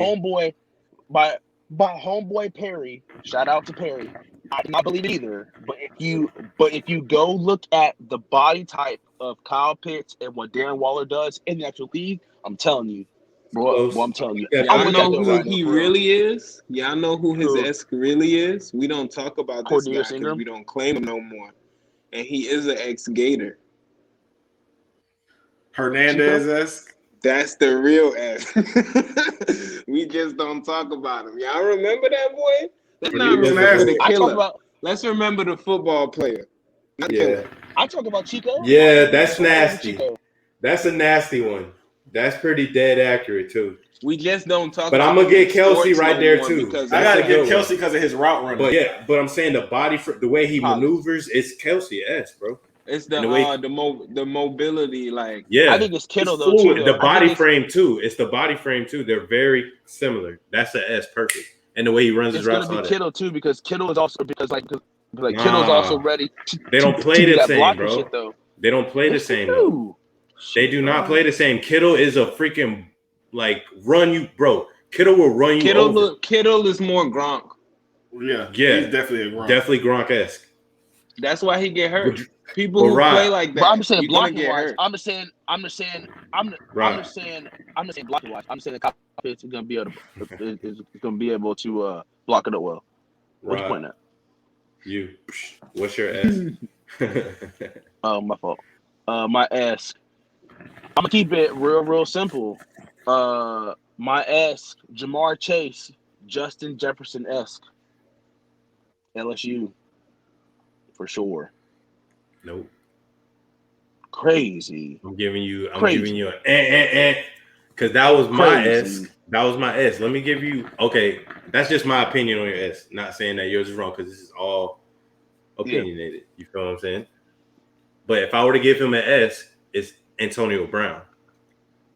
My homeboy Perry. Shout out to Perry. I do not believe it either. But if you go look at the body type of Kyle Pitts and what Darren Waller does in the actual league, I'm telling you, Bro, I'm telling you. Yeah, Y'all with know that though, who right? he For real. really is? Y'all know who his Who? esk really is? We don't talk about this guy Cornelius because Ingram? we don't claim him no more. And he is an ex-Gator. Hernandez-esque. That's the real esk. We just don't talk about him. Y'all remember that boy? Let's not He was remember nasty. the I talk killer. about Let's remember the football player. Not the Yeah. killer. I talk about Chico. Yeah, I that's talk over nasty. Chico. That's a nasty one. That's pretty dead accurate too. We just don't talk But about I'm gonna him in get Kelsey sports right no there more too. because I That's gotta a good give Kelsey one. because of his route running. But yeah, but I'm saying the body, the way he College. maneuvers, it's Kelsey-esque, bro. it's the And the way- the mobility, like Yeah, I think it's Kittle it's though too. fluid. Though. The body frame too. It's the body frame too. They're very similar. That's the S perfect. And the way he runs his It's routes. gonna all be that. Kittle too because Kittle is also because Nah. Kittle's also ready. They don't play do the that same, blocking bro. shit though. They don't play the Yes, they same though. do. They do not play the same. Kittle is a freaking like run you, bro. Kittle will run you over. Kittle is more Gronk. Yeah, Yeah. he's definitely a Gronk. Definitely Gronk-esque. That's why he get hurt. But- People but who Rod- play like that, But I'm just saying you're gonna blocking get wise. hurt. I'm just saying blocking wise. I'm saying the offense is gonna be able to block it up well. What's your Rod, point at? You. What's your S? My fault. My S. I'm gonna keep it real simple. My S. Jamar Chase, Justin Jefferson-esque. LSU. For sure. Nope. Crazy. I'm giving you Crazy. a because that was my Crazy. S. That was my S. Let me give you that's just my opinion on your S. Not saying that yours is wrong because this is all opinionated. You feel what I'm saying? But if I were to give him an S, it's Antonio Brown.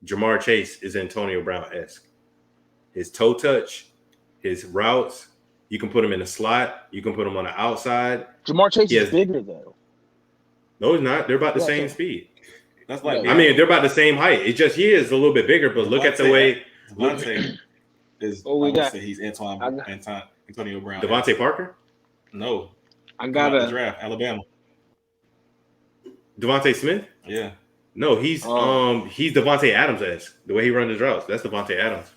Jamar Chase is Antonio Brown-esque. His toe touch, his routes, you can put him in the slot, you can put him on the outside. Jamar Chase Yes. is bigger though. No, he's not. They're about the Yeah, same so- speed. That's like I mean, they're about the same height. It's just he is a little bit bigger, but look at the way Devontae is. Oh, we I would got- say he's Antonio Brown. Devontae Parker, No, I the gotta. draft Alabama. Devontae Smith. Yeah, No, he's Devontae Adams-esque. The way he runs his routes, that's Devontae Adams.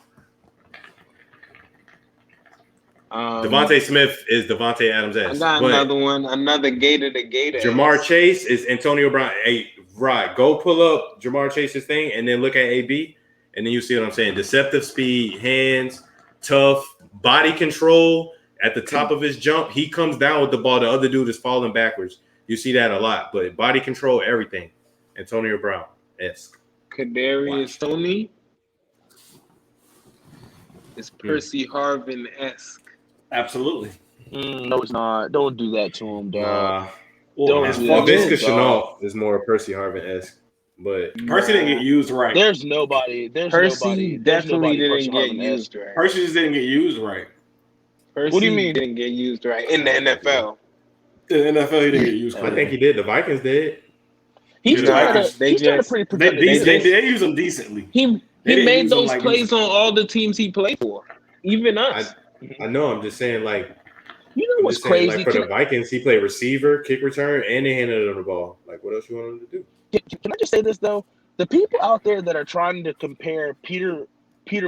Devontae Smith is Devontae I Adams-esque. got But another one. Another Gator to Gator. Jamar Chase is Antonio Brown. Hey, right. Go pull up Jamar Chase's thing and then look at AB, and then you see what I'm saying. Deceptive speed, hands, tough, body control at the top of his jump. He comes down with the ball. The other dude is falling backwards. You see that a lot. But body control, everything. Antonio Brown-esque. Kadarius Toney is Percy Harvin-esque. absolutely. No, it's not. Don't do that to him, dog. Well, Don't as do far that. as- Laviska Shenault is more Percy Harvin-esque. But Percy didn't get used right. There's nobody. Percy definitely Percy didn't get Harvin-esque. used right. Percy just didn't get used right. Percy What do you mean? didn't get used right in the NFL. In the NFL, he didn't get used I right. think he did. The Vikings did. He Yeah, started. they He started just- pretty They productive. they use him decently. He They didn't made use him those like plays on all the teams he played for, even us. I know. I'm just saying, like, You know I'm what's just saying, crazy? like, for the Vikings, he played receiver, kick return, and they handed him the ball. Like, what else you want him to do? Can I just say this though? The people out there that are trying to compare Peter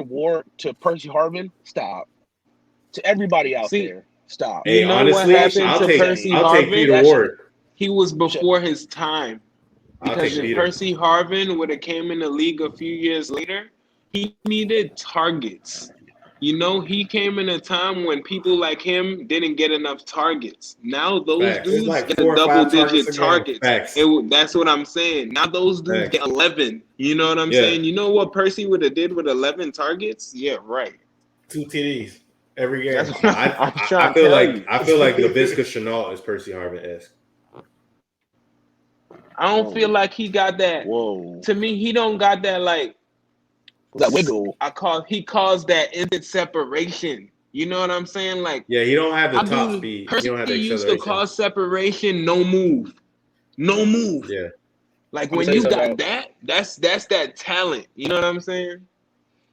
Ward to Percy Harvin, stop. To everybody out See, there, stop. Hey, You know honestly, what happened I'll to take Percy I'll take Harvin? Peter That Ward. He was before his time. I'll Because take if Peter. Percy Harvin would have came in the league a few years later, he needed targets. You know, he came in a time when people like him didn't get enough targets. Now those Facts. dudes It's like get 4 or 5 double-digit targets a game. targets. Facts. That's what I'm saying. Now those dudes Facts. get 11. You know what I'm Yeah. saying? You know what Percy would have did with 11 targets? Yeah, right. 2 TDs every game. That's what I'm I trying to feel tell like you. I feel like Laviska Shenault is Percy Harvin-esque. I don't feel like he got that. Whoa. To me, he don't got that like That wiggle. he calls that instant separation. You know what I'm saying? Like Yeah, he don't have the I top do- speed. He Percy don't have the used to acceleration. call separation no move. No move. Yeah, Like Let me when tell you you got something. that's that talent. You know what I'm saying?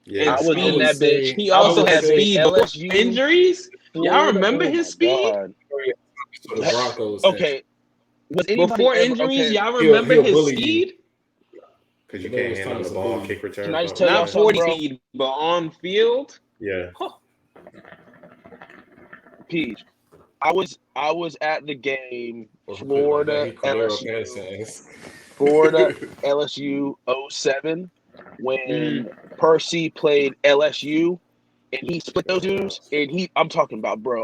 yeah. I was in that bitch. He I was also in had that bitch. speed. Before LSU, injuries? Y'all Florida, remember oh his my speed? God. So the Broncos. had- Okay. Was anybody Before ever, injuries, okay, y'all He'll remember his bully you. speed? Because you can't handle the ball, kick return. Can I just tell y'all Not something, 40 bro? speed, but on field. Yeah. Peach. I was at the game Florida LSU 07 when Percy played LSU and he split those dudes and I'm talking about But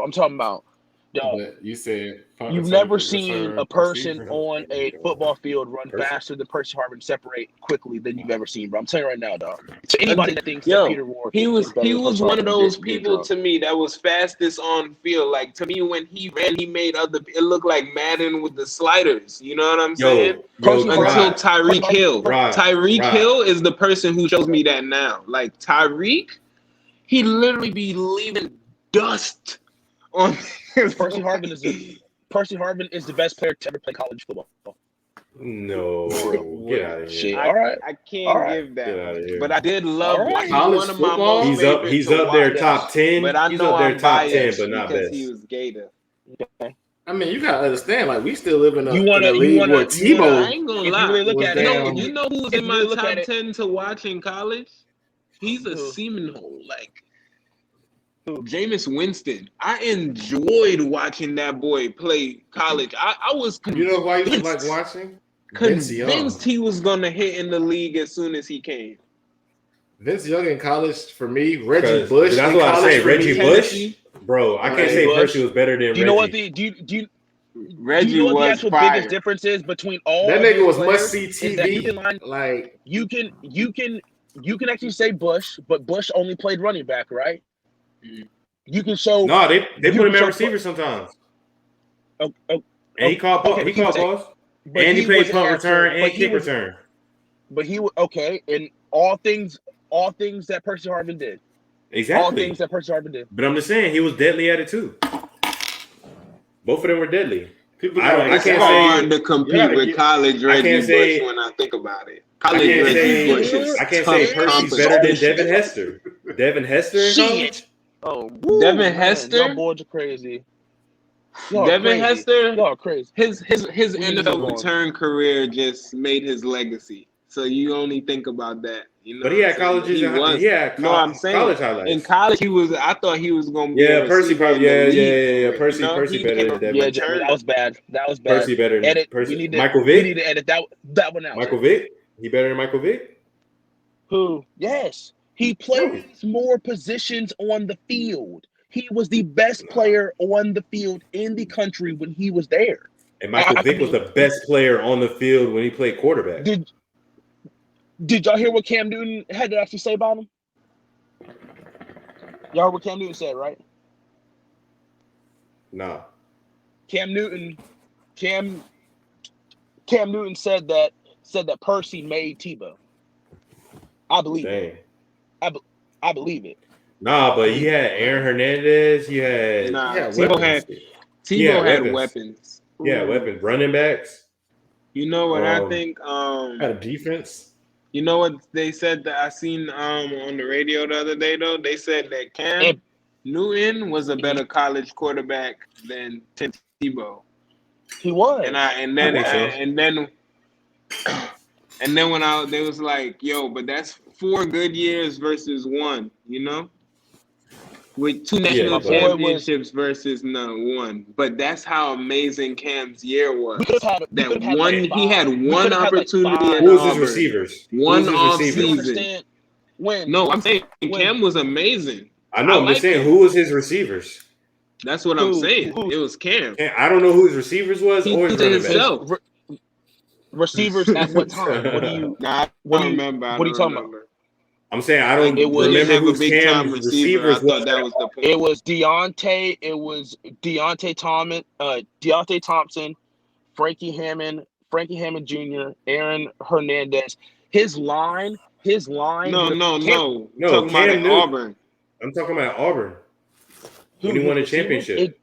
you said you've never seen a person on a football field run faster than Percy Harvin separate quickly than you've ever seen, bro. I'm telling you right now, dog. So anybody that thinks that Peter Ward he was one of those get people drunk. to me that was fastest on field. Like to me, when he ran, he made it looked like Madden with the sliders. You know what I'm saying? Until Tyreek Hill. Tyreek Hill is the person who shows me that now. Like Tyreek, he literally be leaving dust on. Percy Harvin is the best player to ever play college football. No, get out of here. Shit. All right. I can't give Get out of that. here. But I did love College one of my football? most He's up there top 10. But I He's know up there I'm top 10, biased but not because best. he was Gator. I mean, you gotta understand, like we still live in a league where I Tebow. ain't gonna If you lie. really look at it, You know who's if in you my really look top at it- 10 to watch in college? He's a Who? semen hole. Like Jameis Winston. I enjoyed watching that boy play college. I was You know who I used to convinced, like watching? Vince Young. convinced he was gonna hit in the league as soon as he came. Vince Young in college for me. Reggie Bush. That's in what I college say. for Reggie me. Bush, bro. I can't Reggie say Bush. Percy was better than Do Reggie. you know what the Reggie the was actual fire. biggest difference is between all That of nigga those was players must see is that you can TV. line Like you can actually say Bush, but Bush only played running back, right? You can show No, they you put him can at show- receiver sometimes. oh, And he called okay, he called balls. but And he played was an punt actual- return but and he kick was- return. But he was okay in all things that Percy Harvin did. All Exactly. things that Percy Harvin did. But I'm just saying he was deadly at it too. Both of them were deadly. people. I It's can't hard say- to compete gotta with get- college Reggie can't say- Bush when I think about it. I College can't Reggie say Bush is I can't tough say Percy's better than competition. Devin Hester. Devin Hester in Shit. college? Oh, Devin man, Hester? y'all boys are crazy. Y'all Devin crazy. Hester, Y'all crazy. his We need to NFL move on. return career just made his legacy. So you only think about that. You know But he what had I'm saying? colleges. He was. He had No, I'm saying college highlights. in college he was. I thought he was gonna be. Yeah, a Percy receiver probably. in the Yeah. league. Percy, You know, Percy he better than became a Devin. Yeah, returner. Jeremy, that was bad. That was bad. Percy better than Edit. Percy. We need to, Michael We Vick. need to edit that one out. Michael Vick. He better than Michael Vick. Who? Yes. He plays more positions on the field. He was the best player on the field in the country when he was there. And Michael Vick was the best player on the field when he played quarterback. Did y'all hear what Cam Newton had to actually say about him? Y'all heard what Cam Newton said, right? Nah. Cam Newton said that Percy made Tebow. I believe it. Dang. I believe it. Nah, but he had Aaron Hernandez. He had Nah, Yeah, Tebow had weapons. weapons. Yeah, weapons, running backs. You know what I Um, think? Had a defense. You know what they said that I seen on the radio the other day though? They said that Cam Newton was a better college quarterback than Tim Tebow. He was. And then I when they was like, yo, but that's 4 good years versus 1, you know? With 2 national but- championships versus one. But that's how amazing Cam's year was. We could've had He had one opportunity at Who was his Auburn. receivers? One Who was off his receivers? season. When? No, I'm saying Cam was amazing. I know. I'm just saying, who was his receivers? That's what I'm saying. It was Cam. And I don't know who his receivers was He or his did running backs. himself. Receivers at what time? What do you? Nah, I don't remember. What are you talking about? I'm saying I don't It was- remember have a who big Cam's time receiver. I receivers was. thought that was the point. It was Deontay. It was Deontay Thompson, Frankie Hammond Jr., Aaron Hernandez. His line. No. No, Talking Cam about at Newton. Auburn. I'm talking about Auburn. When he won a championship.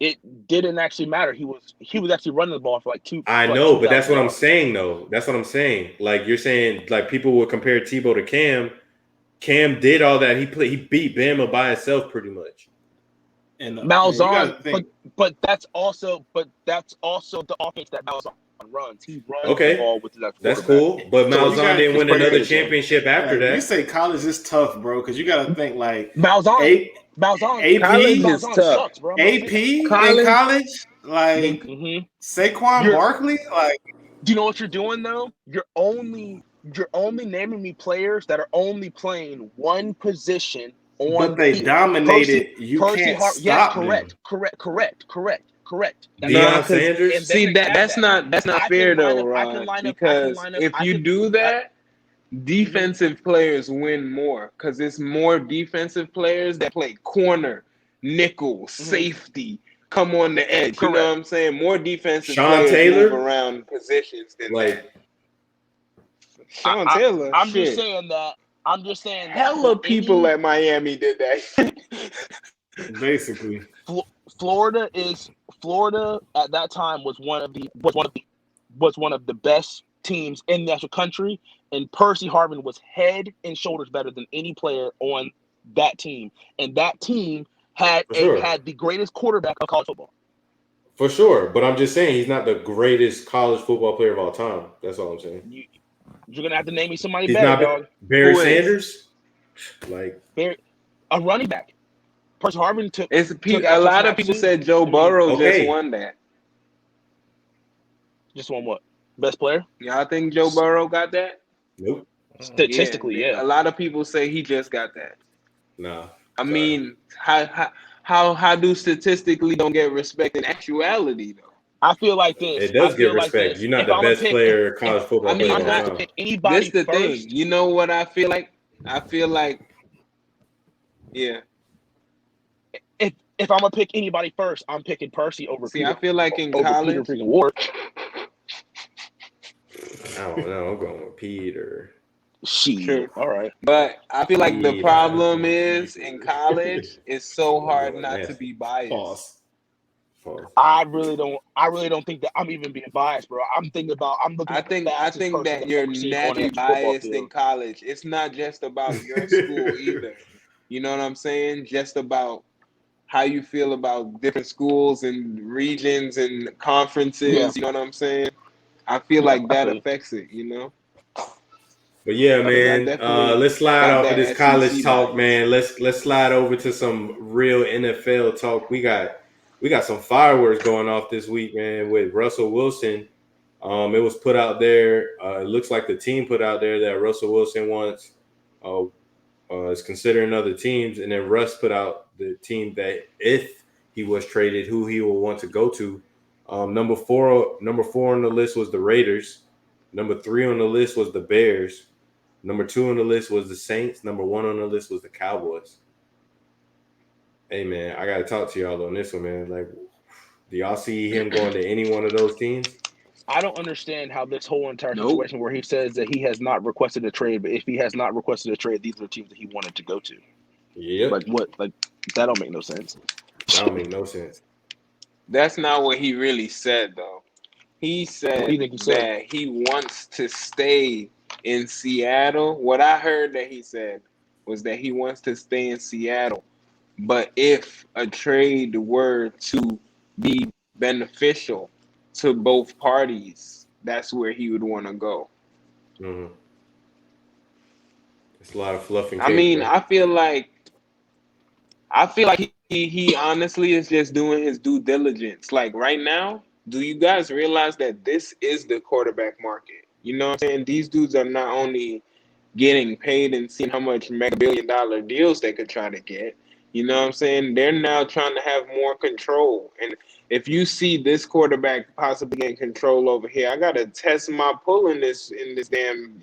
It didn't actually matter. He was actually running the ball for like 2. I like know, but 2,000 that's what I'm yards. saying, though. That's what I'm saying. Like you're saying, like people will compare Tebow to Cam. Cam did all that. He beat Bama by himself, pretty much. And Malzahn, but that's also the offense that Malzahn runs. He runs Okay. the ball with his left That's quarterback. cool. But Malzahn didn't win another crazy. championship after You that. say college is tough, bro, because you got to think like Malzahn College is tough. sucks, bro. AP in College- college, like Saquon Barkley, like. Do you know what you're doing though? You're only naming me players that are only playing one position on. But they dominated. Percy Can't Harvin. stop Yes, correct. Deion Sanders. See that's not fair though, Rod. Because if you do that, defensive players win more because it's more defensive players that play corner, nickel, safety, come on the edge. You know what I'm saying? More defensive Sean players Taylor? move around positions than Like, that. Sean Taylor. I'm just saying that. Hella people at Miami did that. Basically, Florida at that time was one of the best teams in the actual country, and Percy Harvin was head and shoulders better than any player on that team, and that team had the greatest quarterback of college football. For sure, but I'm just saying he's not the greatest college football player of all time. That's all I'm saying. You're gonna have to name me somebody He's better, not dog. Barry Sanders, like a running back. Percy Harvin took. A lot of people said Joe Burrow just won that. Just won what? Best player? Y'all think Joe Burrow got that? Nope. Statistically, yeah. A lot of people say he just got that. Nah. I mean, how do statistically don't get respect in actuality though? I feel like this. It does get respect. You're not the best player college football player. I'm gonna have to pick anybody. This the thing. You know what I feel like? Yeah. If I'm gonna pick anybody first, I'm picking Percy over. See, I feel like in college. Peter Ward. I don't know. I'm going with Peter. Sure. All right. But I feel like the problem is in college, it's so hard not to be biased. Pause. I really don't think that I'm even being biased, bro. I'm looking. I think that you're naturally biased in college. It's not just about your school either. You know what I'm saying? Just about how you feel about different schools and regions and conferences. Yeah. You know what I'm saying? I feel like that affects it, you know? But yeah, man, let's slide off of this college talk, man. Let's slide over to some real NFL talk. We got some fireworks going off this week, man, with Russell Wilson. It was put out there. It looks like the team put out there that Russell Wilson wants is considering other teams, and then Russ put out the team that if he was traded, who he will want to go to. Number four on the list was the Raiders. Number 3 on the list was the Bears. Number 2 on the list was the Saints. Number 1 on the list was the Cowboys. Hey, man, I got to talk to y'all on this one, man. Like, do y'all see him going to any one of those teams? I don't understand how this whole entire situation where he says that he has not requested a trade, but if he has not requested a trade, these are the teams that he wanted to go to. Yeah. Like, what? Like, that don't make no sense. That don't make no sense. That's not what he really said, though. He said that he wants to stay in Seattle. What I heard that he said was that he wants to stay in Seattle. But if a trade were to be beneficial to both parties, that's where he would want to go. Mm-hmm. It's a lot of fluffing. I mean, I feel like he honestly is just doing his due diligence. Like right now, do you guys realize that this is the quarterback market? You know what I'm saying? These dudes are not only getting paid and seeing how much mega billion-dollar deals they could try to get. You know what I'm saying? They're now trying to have more control. And if you see this quarterback possibly getting control over here, I gotta test my pull in this damn.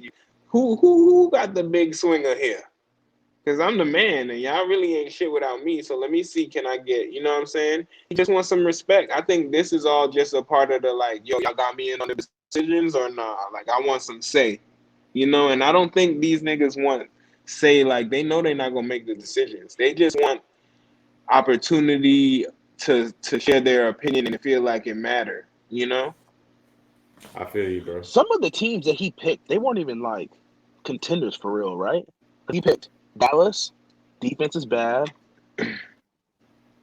Who got the big swinger here? Because I'm the man, and y'all really ain't shit without me. So let me see, can I get, you know what I'm saying? He just wants some respect. I think this is all just a part of the, like, yo, y'all got me in on the decisions or nah? Like, I want some say, you know? And I don't think these niggas want say, like, they know they're not going to make the decisions. They just want opportunity to share their opinion and feel like it mattered, you know? I feel you, bro. Some of the teams that he picked, they weren't even, like, contenders for real, right? He picked Dallas, defense is bad.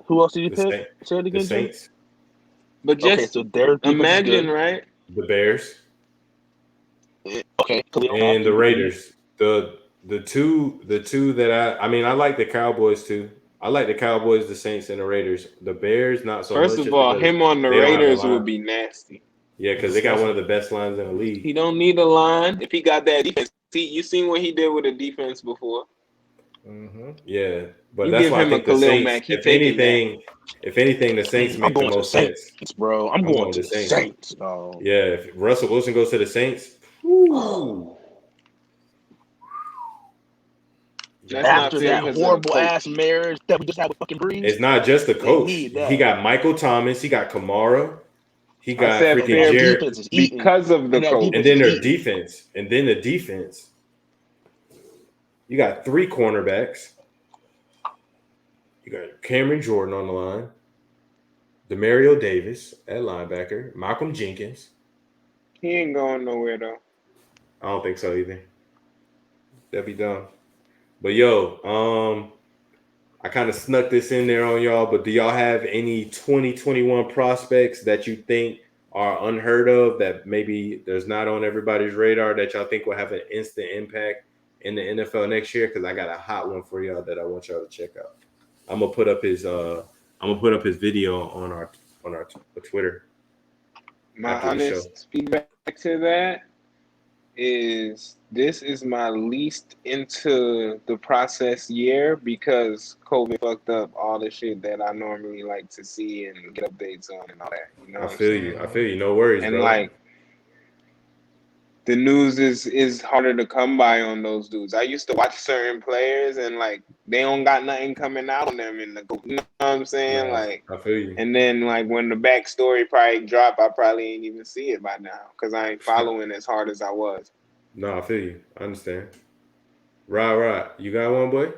Who else did you pick? Say it again, the Saints. But just so their imagine, right? The Bears Okay, and the Raiders. The two that I mean, I like the Cowboys too. I like the Cowboys, the Saints, and the Raiders. The Bears, not so First much, of just all, because him on the they don't have a Raiders line. would be nasty. Yeah, because they got one of the best lines in the league. He don't need a line if he got that defense. See, you seen what he did with the defense before. Mm-hmm. Yeah, but You that's give why I him a think the Khalil Saints, Mack, he if taking anything, the Saints I'm make the going to the most sense. Saints, bro. I'm going to the Saints. Oh. Yeah, if Russell Wilson goes to the Saints, woo. That's not After fair that because of the horrible coach. ass marriage that we just had with fucking Breeze, It's not just the they coach. need that. He got Michael Thomas. He got Kamara. He got I said freaking fair Jared. Defense is eating. because of the And that coach. And then their defense. And then the defense. You got 3 cornerbacks. You got Cameron Jordan on the line. Demario Davis at linebacker. Malcolm Jenkins. He ain't going nowhere though. I don't think so either. That'd be dumb. But yo, I kind of snuck this in there on y'all, but do y'all have any 2021 prospects that you think are unheard of, that maybe there's not on everybody's radar, that y'all think will have an instant impact in the NFL next year? Because I got a hot one for y'all that I want y'all to check out. I'm gonna put up his video on our Twitter. My honest feedback to that is this is my least into the process year because COVID fucked up all the shit that I normally like to see and get updates on and all that. You know I feel you. No worries, and bro. like the news is harder to come by on those dudes. I used to watch certain players and like they don't got nothing coming out on them in the, you know what I'm saying? Nah, like I feel you. And then like when the backstory probably drop, I probably ain't even see it by now because I ain't following as hard as I was. No, I feel you. I understand. Right. You got one, boy?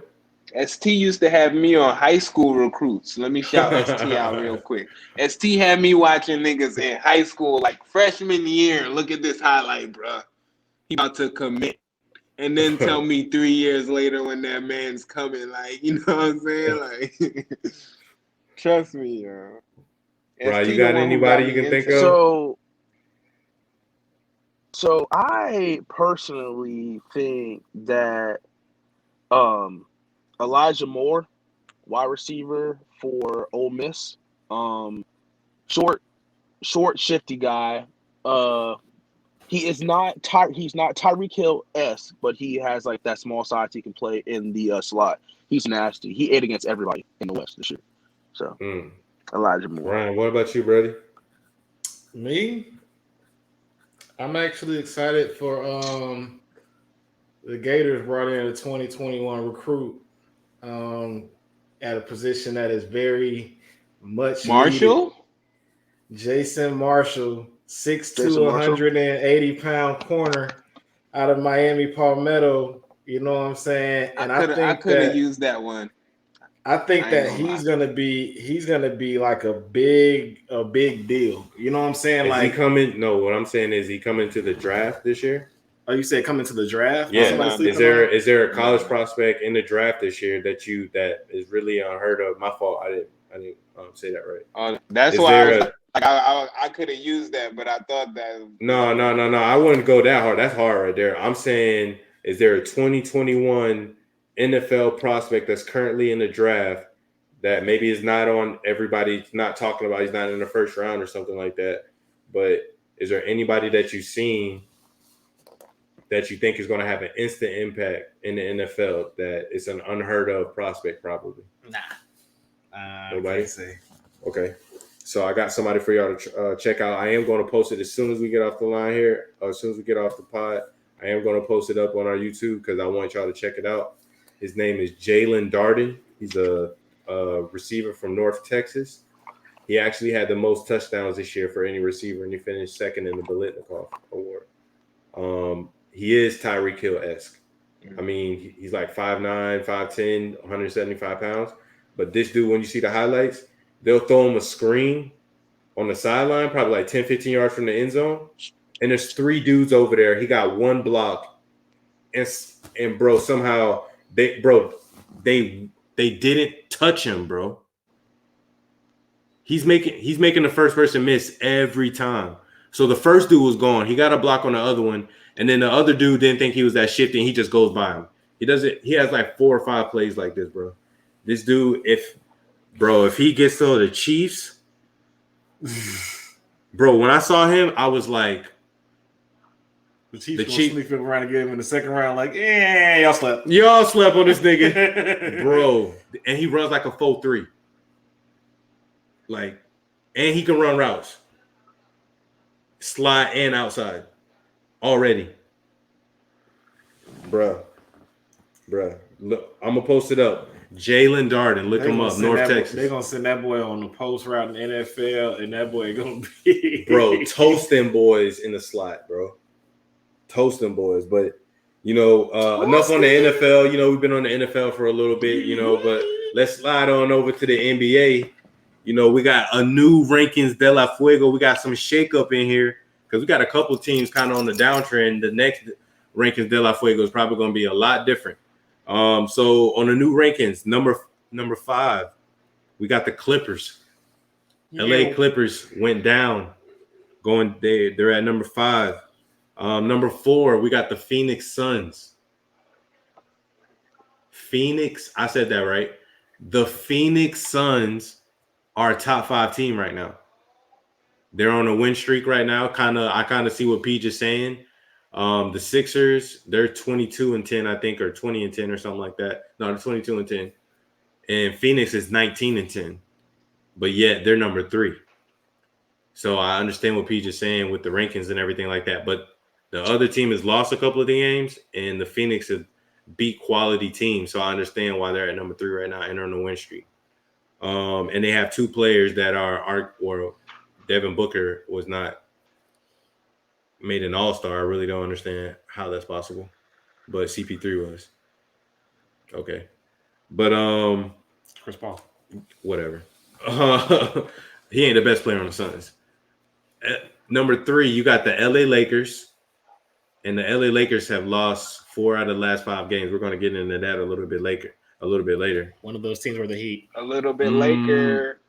ST used to have me on high school recruits. Let me shout ST out real quick. ST had me watching niggas in high school, like freshman year. Look at this highlight, bro. He about to commit. And then tell me 3 years later when that man's coming, like, you know what I'm saying? Like, trust me, yo. Bro, you got anybody you can think of? So I personally think that Elijah Moore, wide receiver for Ole Miss, short, shifty guy. He is not he's not Tyreek Hill-esque, but he has like that small size he can play in the slot. He's nasty. He ate against everybody in the West this year. So Elijah Moore. Ryan, what about you, buddy? Me? I'm actually excited for the Gators brought in a 2021 recruit at a position that is very much Marshall? needed. Jason Marshall, 6'2", 180-pound corner out of Miami Palmetto. You know what I'm saying? And I could have used that one. I think that he's gonna be like a big deal. You know what I'm saying? Is like he coming? No, what I'm saying is he coming to the draft this year? Oh, you said coming to the draft? Yeah. Is there a college prospect in the draft this year that is really unheard of? My fault. I didn't say that right. That's is why I could have used that, but I thought that No. I wouldn't go that hard. That's hard right there. I'm saying, is there a 2021 NFL prospect that's currently in the draft that maybe is not on everybody's not talking about, he's not in the first round or something like that, but is there anybody that you've seen that you think is going to have an instant impact in the NFL that is an unheard of prospect probably? Nah. Nobody? Okay. So I got somebody for y'all to check out. I am going to post it as soon as we get off the line here, or as soon as we get off the pod. I am going to post it up on our YouTube because I want y'all to check it out. His name is Jalen Darden. He's a receiver from North Texas. He actually had the most touchdowns this year for any receiver, and he finished second in the Biletnikoff Award. He is Tyreek Hill-esque. I mean, he's like 5'9", 5'10", 175 pounds. But this dude, when you see the highlights, they'll throw him a screen on the sideline, probably like 10, 15 yards from the end zone. And there's 3 dudes over there. He got 1 block. And bro, somehow they didn't touch him, bro. He's making the first person miss every time. So the first dude was gone. He got a block on the other one, and then the other dude didn't think he was that shifty, and he just goes by him. He has like 4 or 5 plays like this, bro. This dude, if he gets to the Chiefs, bro, when I saw him, I was like, the Chiefs sneak around and get him in the second round, like, y'all slept. Y'all slept on this nigga. Bro. And he runs like a 4-3. Like, and he can run routes. Slide and outside. Already. Bruh. Look, I'm going to post it up. Jalen Darden. Look him up. North Texas. They're going to send that boy on the post route in the NFL, and that boy going to be... Bro, toasting boys in the slot, bro. Toasting boys. But, enough on the NFL. We've been on the NFL for a little bit, but let's slide on over to the NBA. We got a new rankings de la Fuego. We got some shakeup in here because we got a couple teams kind of on the downtrend. The next rankings de la Fuego is probably going to be a lot different. So on the new rankings, number 5, we got the Clippers. LA Clippers went down. They're at number 5. Number 4, we got the Phoenix Suns. I said that right. The Phoenix Suns are a top 5 team right now. They're on a win streak right now. I kind of see what Pete is saying. The Sixers, they're 22-10, I think, or 20-10 or something like that. No, they're 22-10. And Phoenix is 19-10. But yet they're number 3. So I understand what Pete is saying with the rankings and everything like that. But the other team has lost a couple of the games, and the Phoenix has beat quality teams. So I understand why they're at number 3 right now and they're on the win streak. And they have 2 players that or Devin Booker was not made an all-star. I really don't understand how that's possible. But CP3 was. Okay. But Chris Paul. Whatever. He ain't the best player on the Suns. Number 3, you got the LA Lakers. And the LA Lakers have lost 4 out of the last 5 games. We're going to get into that a little bit later. One of those teams were the Heat. A little bit later.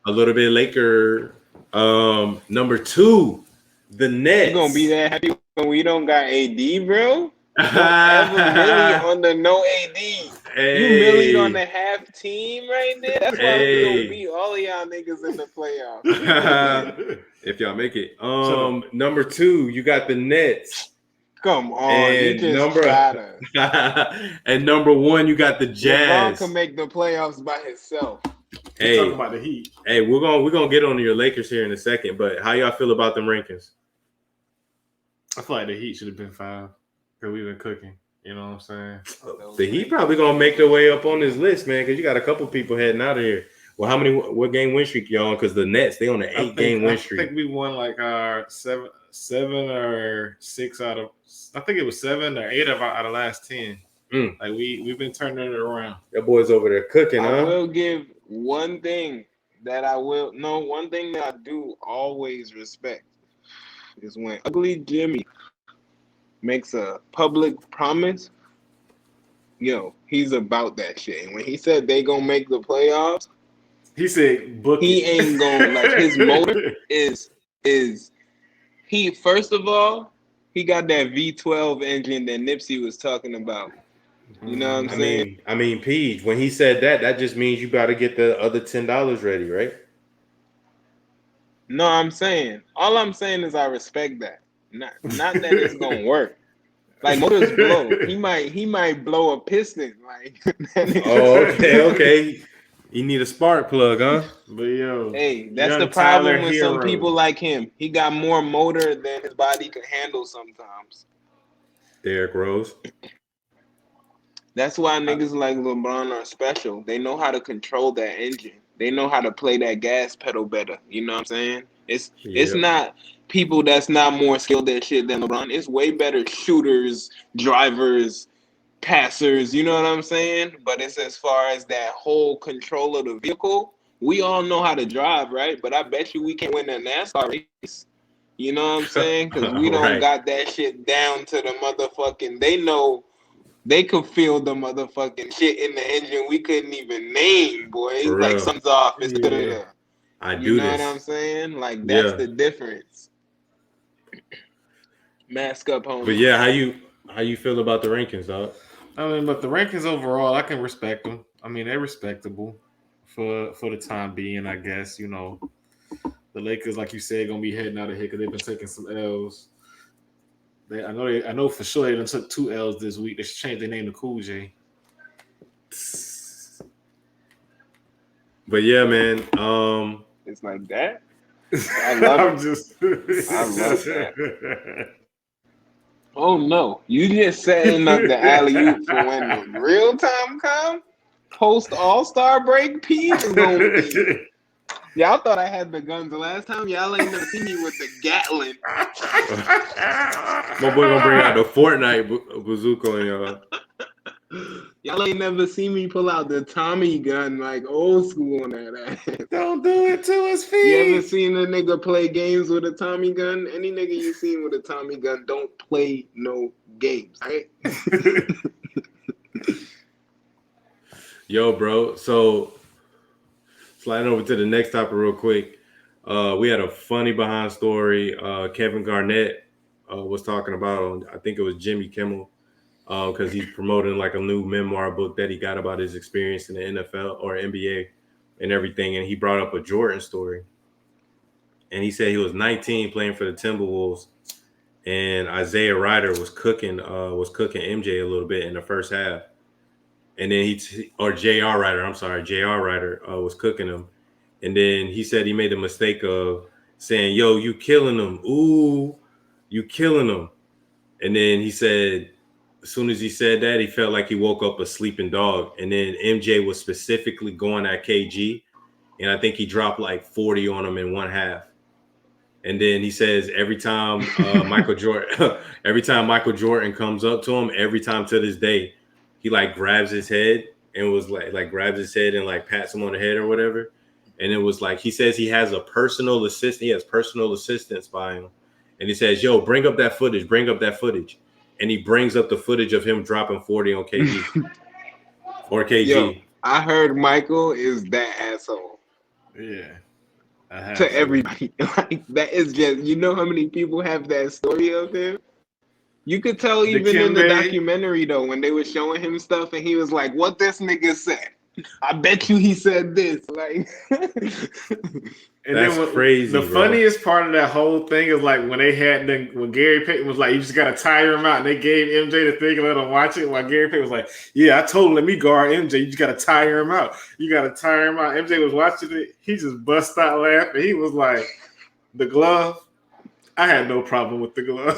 Number 2, the Nets. You gonna be that happy when we don't got AD, bro? Don't ever really on the no AD. Hey. You really on the half team right there. That's why we gonna beat all of y'all niggas in the playoffs. If y'all make it. Number 2, you got the Nets. Come on, and you just tried us. And number 1, you got the Jazz. LeBron can make the playoffs by himself. Hey, talking about the Heat. Hey, we're gonna get on to your Lakers here in a second, but how y'all feel about them rankings? I feel like the Heat should have been 5 because we've been cooking. You know what I'm saying? The Heat probably gonna make their way up on this list, man, because you got a couple people heading out of here. Well, what game win streak y'all on? Because the Nets, they on an 8-game win streak. I think we won like our 7 or 6 out of. I think it was 7 or 8 out of last 10. Like we've been turning it around. That boy's over there cooking, I will give one thing that I do always respect is when Ugly Jimmy makes a public promise. He's about that shit. And when he said they gonna make the playoffs, he said he ain't gonna his motor is he first of all, he got that V12 engine that Nipsey was talking about. You know what I'm saying? I mean, Pete, when he said that just means you got to get the other $10 ready, right? No, all I'm saying is I respect that. Not that it's gonna work. Like motors blow. He might blow a piston. Like okay. You need a spark plug, huh? But hey, that's the problem with some people like him. He got more motor than his body can handle sometimes. Derrick Rose. That's why niggas like LeBron are special. They know how to control that engine. They know how to play that gas pedal better. You know what I'm saying? It's not people that's not more skilled at shit than LeBron. It's way better shooters, drivers, passers. You know what I'm saying? But it's as far as that whole control of the vehicle. We all know how to drive, right? But I bet you we can't win a NASCAR race. You know what I'm saying? Because we don't got that shit down to the motherfucking. They know. They could feel the motherfucking shit in the engine we couldn't even name, boy. Like something's off. It's I do you know this. what I'm saying? Like that's the difference. Mask up, homie. But yeah, how you feel about the rankings, dog? I mean, but the rankings overall, I can respect them. I mean, they're respectable for the time being, I guess. You know, the Lakers, like you said, gonna be heading out of here because they've been taking some L's. I know for sure they done took 2 L's this week. They should change their name to Cool J. But yeah, man. It's like that. I love it. I love that. Oh no, you just setting up the alley-oop for when the real time come. Post All-Star break, P is gonna be. Y'all thought I had the guns the last time. Y'all ain't never seen me with the Gatlin. My boy gonna bring out the Fortnite bazooka on y'all. Y'all ain't never seen me pull out the Tommy gun like old school on that ass. Don't do it to his feet. You ever seen a nigga play games with a Tommy gun? Any nigga you seen with a Tommy gun don't play no games, right? Yo, bro. So sliding over to the next topic real quick. We had a funny behind story. Kevin Garnett was talking about, I think it was Jimmy Kimmel, because he's promoting like a new memoir book that he got about his experience in the NFL or NBA and everything. And he brought up a Jordan story. And he said he was 19 playing for the Timberwolves, and Isaiah Ryder was cooking MJ a little bit in the first half. And then J.R. Ryder was cooking him. And then he said he made the mistake of saying, yo, you killing him. Ooh, you killing him. And then he said, as soon as he said that, he felt like he woke up a sleeping dog. And then MJ was specifically going at KG. And I think he dropped like 40 on him in one half. And then he says every time Michael Jordan comes up to him, every time to this day, he like grabs his head and was like grabs his head and like pats him on the head or whatever. And it was like, he says he has a personal assistant. He has personal assistants by him. And he says, yo, bring up that footage. And he brings up the footage of him dropping 40 on KG or KG. Yo, I heard Michael is that asshole. Yeah. To everybody. Like, that is just, you know how many people have that story of him? You could tell even in the documentary, though, when they were showing him stuff and he was like, what this nigga said? I bet you he said this. Like, and that's then crazy. The funniest part of that whole thing is like when Gary Payton was like, you just gotta tire him out, and they gave MJ the thing and let him watch it. While Gary Payton was like, yeah, I told him let me guard MJ. You just gotta tire him out. MJ was watching it. He just bust out laughing. He was like, the glove. I had no problem with the glove.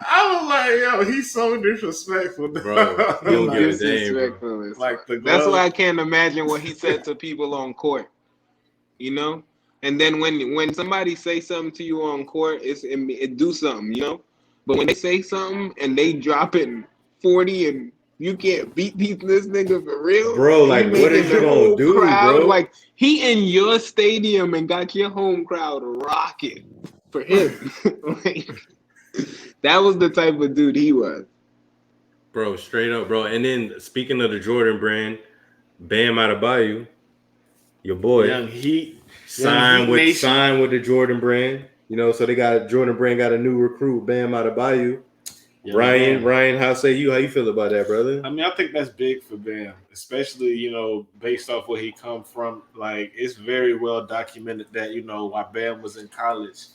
I was like, yo, he's so disrespectful, bro. He don't give a damn, bro. Like the glove. That's why I can't imagine what he said to people on court. You know, and then when somebody say something to you on court, it do something, you know. But when they say something and they drop it 40 and you can't beat this nigga for real, bro. Like, what is you gonna do, crowd, bro? Like, he in your stadium and got your home crowd rocking for him. Like, that was the type of dude he was, bro. Straight up, bro. And then speaking of the Jordan brand, Bam Adebayo, your boy, Young Heat, signed with the Jordan brand. You know, so Jordan brand got a new recruit, Bam Adebayo. Yeah, Ryan, how you feel about that, brother? I mean, I think that's big for Bam, especially, you know, based off where he come from. Like, it's very well documented that, you know, while Bam was in college,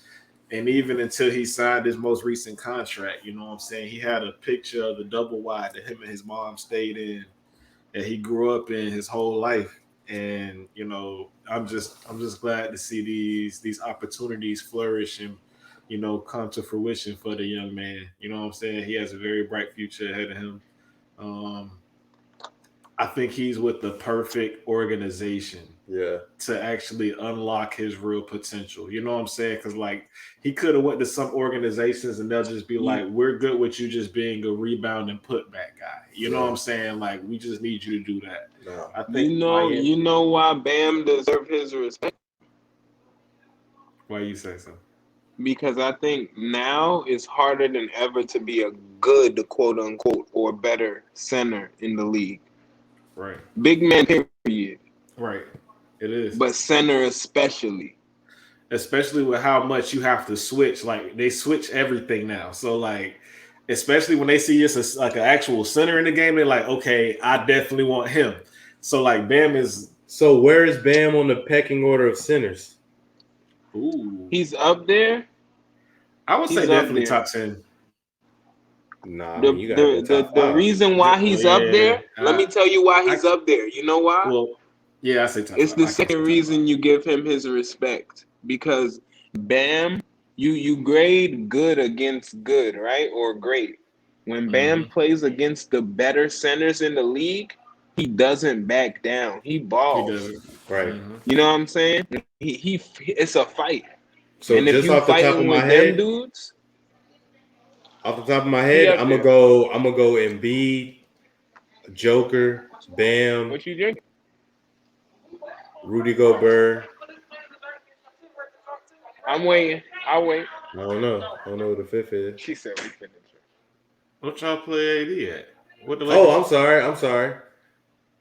and even until he signed his most recent contract, you know what I'm saying, he had a picture of the double wide that him and his mom stayed in, that he grew up in his whole life. And, you know, I'm just glad to see these opportunities flourish and, you know, come to fruition for the young man. You know what I'm saying? He has a very bright future ahead of him. I think he's with the perfect organization to actually unlock his real potential. You know what I'm saying? Because, like, he could have went to some organizations and they'll just be like, we're good with you just being a rebound and putback guy. You know what I'm saying? Like, we just need you to do that. No. I think you know why Bam deserves his respect? Why you say so? Because I think now it's harder than ever to be a good, quote unquote, or better center in the league. Right. Big man, period. Right. It is. But center especially. especially with how much you have to switch. Like they switch everything now. So like, especially when they see it's like an actual center in the game, they're like, okay, I definitely want him. So like Bam is. So where is Bam on the pecking order of centers? Ooh, He's up there. I would say He's up definitely there. top 10. Nah, I mean, you gotta go top The 5. reason why he's up there, let me tell you why he's I- up there. You know why? Well, yeah, I say top 5. It's the second reason you give him his respect, because Bam, you grade good against good, right? Or great. When Bam plays against the better centers in the league, he doesn't back down. He balls. He doesn't. Right. You know what I'm saying? He it's a fight. So and if just you off the top of fighting my with head, them dudes, off the top of my head, I'm gonna go Embiid, Joker, Bam, what you drinking? Rudy Gobert. I'm waiting. I'll wait. I don't know who the fifth is. She said we finished. What y'all play AD at? What the Oh, I'm sorry.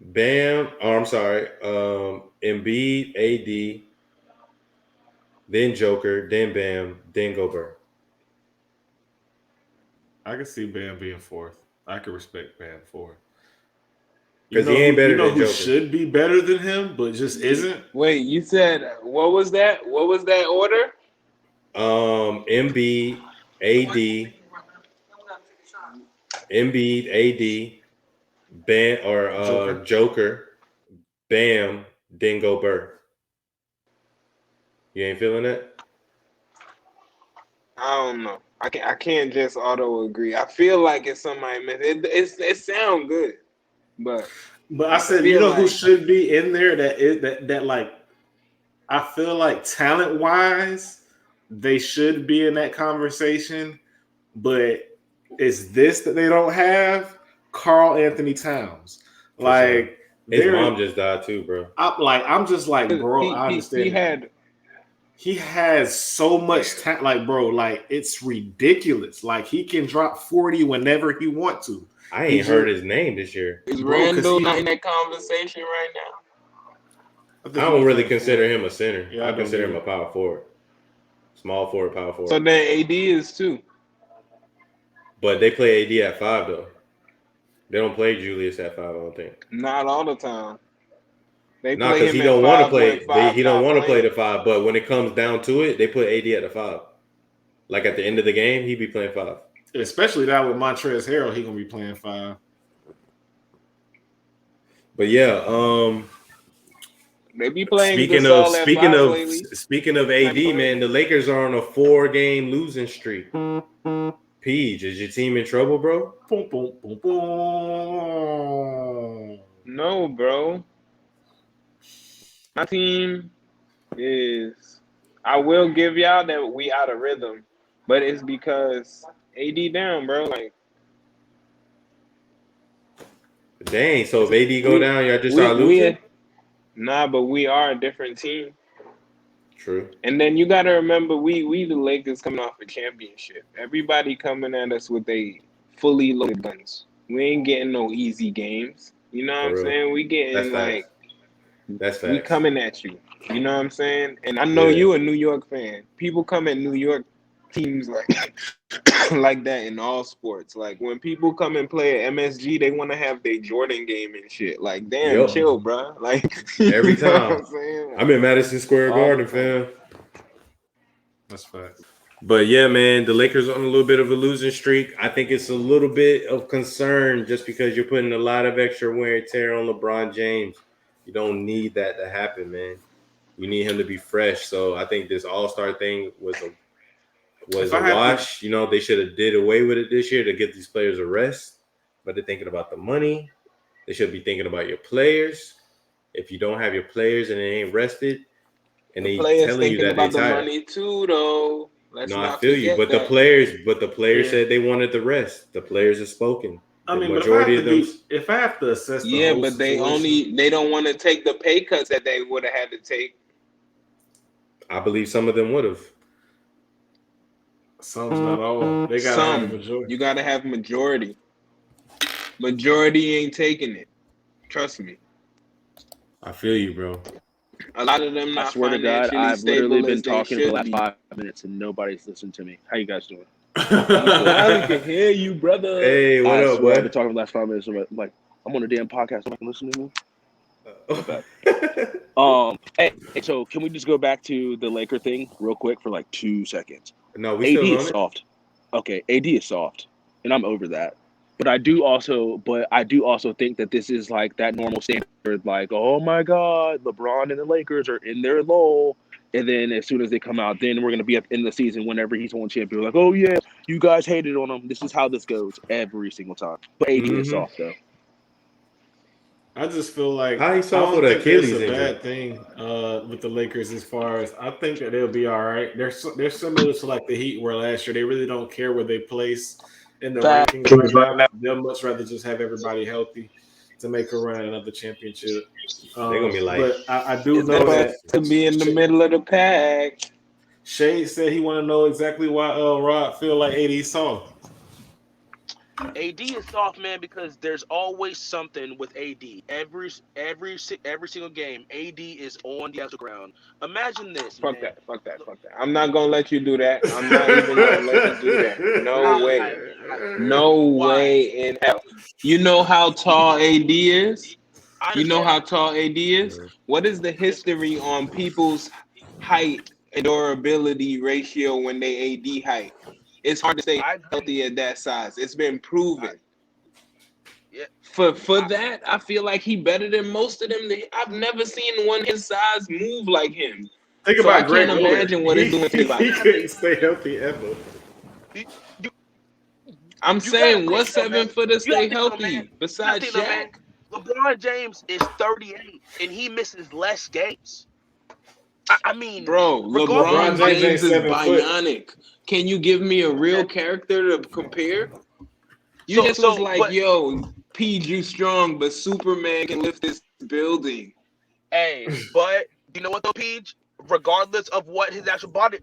Bam. Oh, I'm sorry. Embiid, AD, then Joker, then Bam, then Gobert. I can see Bam being fourth. I can respect Bam fourth. Because he ain't better you know than who Joker. should be better than him, but just isn't? Wait, you said what was that? What was that order? Embiid, AD, Bam or Joker, Bam, then Gobert. You ain't feeling that? I don't know. I can't just auto agree. I feel like it's somebody missed. It sound good, but I said, you know who should be in there that like I feel like talent wise, they should be in that conversation, but it's this that they don't have. Karl Anthony Towns. Like his mom just died too, bro. I'm just like, bro, I understand. He has so much talent, like, bro, like it's ridiculous. Like he can drop 40 whenever he want to. I ain't heard his name this year. Is Randall not in that conversation right now? I don't really consider him a center. Yeah, I consider him a power forward. Small forward, power forward. So then AD is too. But they play AD at 5 though. They don't play Julius at 5, I don't think. Not all the time. No, because he don't want to play. He don't want to play the 5. But when it comes down to it, they put AD at the 5. Like at the end of the game, he be playing 5. Especially now with Montrezl Harrell, he gonna be playing 5. But yeah, they be playing. Speaking of AD, man, the Lakers are on a 4-game losing streak. Peach, is your team in trouble, bro? Boom, boom, boom, boom. No, bro. My team is. I will give y'all that we out of rhythm, but it's because AD down, bro. Like, dang. So if AD go down, y'all just start losing. Nah, but we are a different team. True. And then you gotta remember, we the Lakers coming off a championship. Everybody coming at us with they fully loaded guns. We ain't getting no easy games. You know what I'm saying? We getting that's facts. We coming at you. You know what I'm saying? And I know you a New York fan. People come at New York teams like like that in all sports. Like when people come and play at MSG, they want to have their Jordan game and shit. Like, damn, chill, bro. Like every time. What I'm saying? Like, I'm in Madison Square Garden, fam. That's fact. But yeah, man, the Lakers on a little bit of a losing streak. I think it's a little bit of concern just because you're putting a lot of extra wear and tear on LeBron James. You don't need that to happen, man. You need him to be fresh. So I think this All-Star thing was a wash. You know, they should have did away with it this year to get these players a rest. But they're thinking about the money. They should be thinking about your players. If you don't have your players and they ain't rested, and they telling you that they're tired. The money too, though. I feel you. But the players said they wanted the rest. The players have spoken. I mean, majority of them. If I have to assess, but they don't want to take the pay cuts that they would have had to take. I believe some of them would have. Some's not all. They gotta have majority. You gotta have majority. Majority ain't taking it. Trust me. I feel you, bro. A lot of them I not swear to God, financially I've literally stable been as they talking for the should last be. 5 minutes and nobody's listened to me. How you guys doing? I can hear you, brother. Hey, what I up, swear I've boy? been talking for the last 5 minutes. I'm like, I'm on a damn podcast. Nobody can listen to me. Hey, so can we just go back to the Laker thing real quick for like 2 seconds? No, we AD still is on it. soft. Okay, AD is soft, and I'm over that. But I do also think that this is like that normal standard, like, oh my God, LeBron and the Lakers are in their lull. And then as soon as they come out, then we're going to be at the end of the season whenever he's won champion. We're like, oh yeah, you guys hated on him. This is how this goes every single time. But AD is soft, though. I just feel like How he I soft don't with think that's Achilles a injury? bad thing with the Lakers as far as I think that they'll be all right. They're similar to like the Heat where last year they really don't care where they place in the rankings right now. They'll much rather just have everybody healthy to make a run at another championship. They're gonna be like, But I do It's know better that to be in the middle of the pack. Shade said he want to know exactly why Rod feel like AD soft. AD is soft, man, because there's always something with AD. Every single game, AD is on the outer ground. Imagine this, Fuck man. that. I'm not gonna let you do that. I'm not even gonna let you do that. No way. No way in hell. You know how tall AD is? You know how tall AD is? What is the history on people's height and durability ratio when they AD height? It's hard to stay healthy at that size. It's been proven. For that, I feel like he better than most of them. I've never seen one his size move like him. Think So about I Greg can't Oden. imagine what it's doing to his body. He couldn't stay healthy ever. I'm saying, what 7-footer stay healthy besides Shaq? Man, LeBron James is 38 and he misses less games. I mean, bro, LeBron James is 7 foot. bionic. Can you give me a real character to compare? You just was like, yo, PG strong, but Superman can lift this building. Hey, but you know what though, Peach? Regardless of what his actual body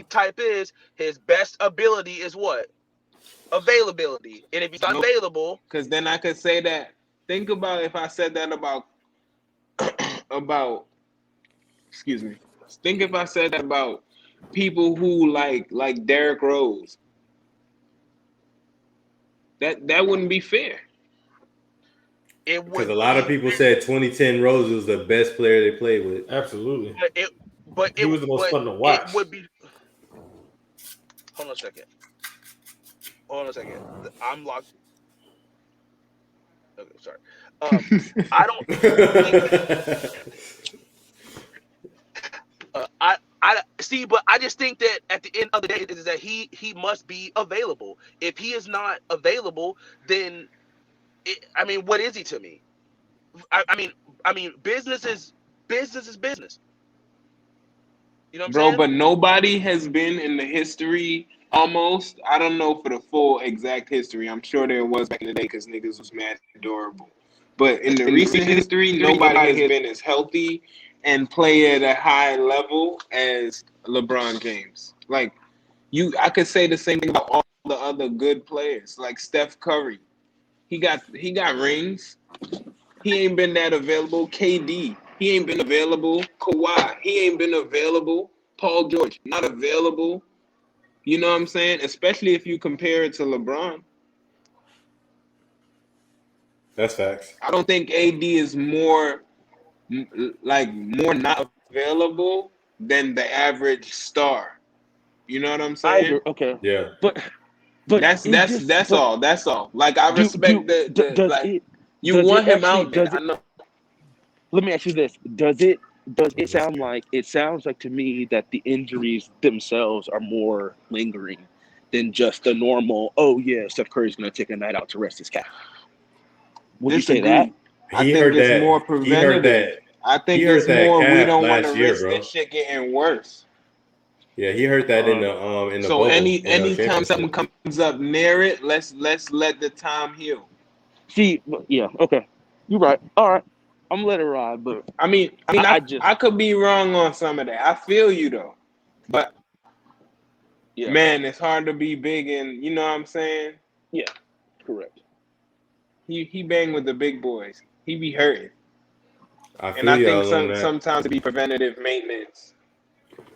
type is, his best ability is what? Availability. And if he's not available, because then I could say that. Think about if I said that about excuse me. Think if I said that about people who like Derrick Rose. That wouldn't be fair. Because a lot of people said 2010 Rose was the best player they played with. Absolutely. But he was the most fun to watch. It would be. Hold on a second. I'm locked. Okay, sorry. I don't think I see, but I just think that at the end of the day is that he must be available. If he is not available, then what is he to me? I mean, business is business. You know what I'm saying? But nobody has been in the history almost. I don't know for the full exact history. I'm sure there was back in the day because niggas was mad adorable. But in the recent history, nobody has been as healthy and play at a high level as LeBron James. Like I could say the same thing about all the other good players, like Steph Curry. He got rings. He ain't been that available. KD, he ain't been available. Kawhi, he ain't been available. Paul George, not available. You know what I'm saying? Especially if you compare it to LeBron. That's facts. I don't think AD is more not available than the average star. You know what I'm saying? Okay. Yeah. But that's all. That's all. Like I respect you want him out there. I know. Let me ask you this: Does it sound like to me that the injuries themselves are more lingering than just the normal? Oh yeah, Steph Curry's going to take a night out to rest his calf. Would you say that? I think it's more preventative. I think it's more we don't want to risk this shit getting worse. Yeah, he heard that in the so bubble. Anytime something comes up near it, let's let the time heal. See, yeah, okay, you're right. All right, I'm gonna let it ride. But I could be wrong on some of that. I feel you though, but man, it's hard to be big and you know what I'm saying. Yeah, correct. He bang with the big boys. He be hurting. And I think sometimes it be preventative maintenance.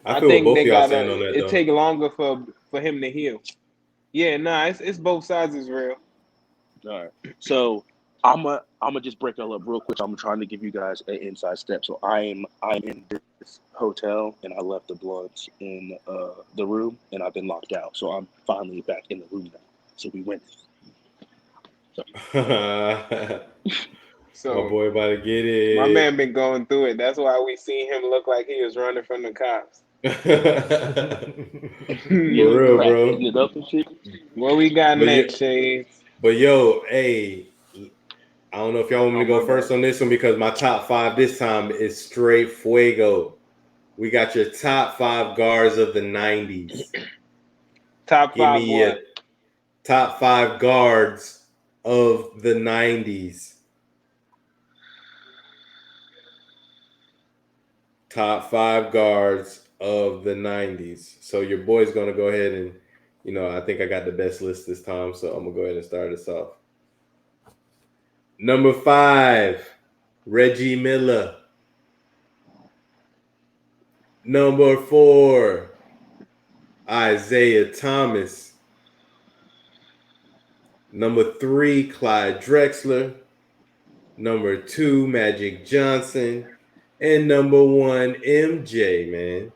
I think they gotta. It take longer for him to heal. Yeah, it's both sides is real. All right. So I'm gonna just break it all up real quick. I'm trying to give you guys an inside step. So I'm in this hotel and I left the blunts in the room and I've been locked out. So I'm finally back in the room now. So we went. So my boy about to get it. My man been going through it. That's why we seen him look like he was running from the cops. For real, bro. What we got next, Shades? But yo, hey, I don't know if y'all want me to go first on this one because my top 5 this time is straight Fuego. We got your top 5 guards of the 90s. Top 5 Give me what? Top 5 guards of the 90s. Top 5 guards of the 90s. So your boy's going to go ahead and, I think I got the best list this time. So I'm going to go ahead and start us off. Number 5, Reggie Miller. Number 4, Isaiah Thomas. Number 3, Clyde Drexler. Number 2, Magic Johnson. And number 1, MJ, man.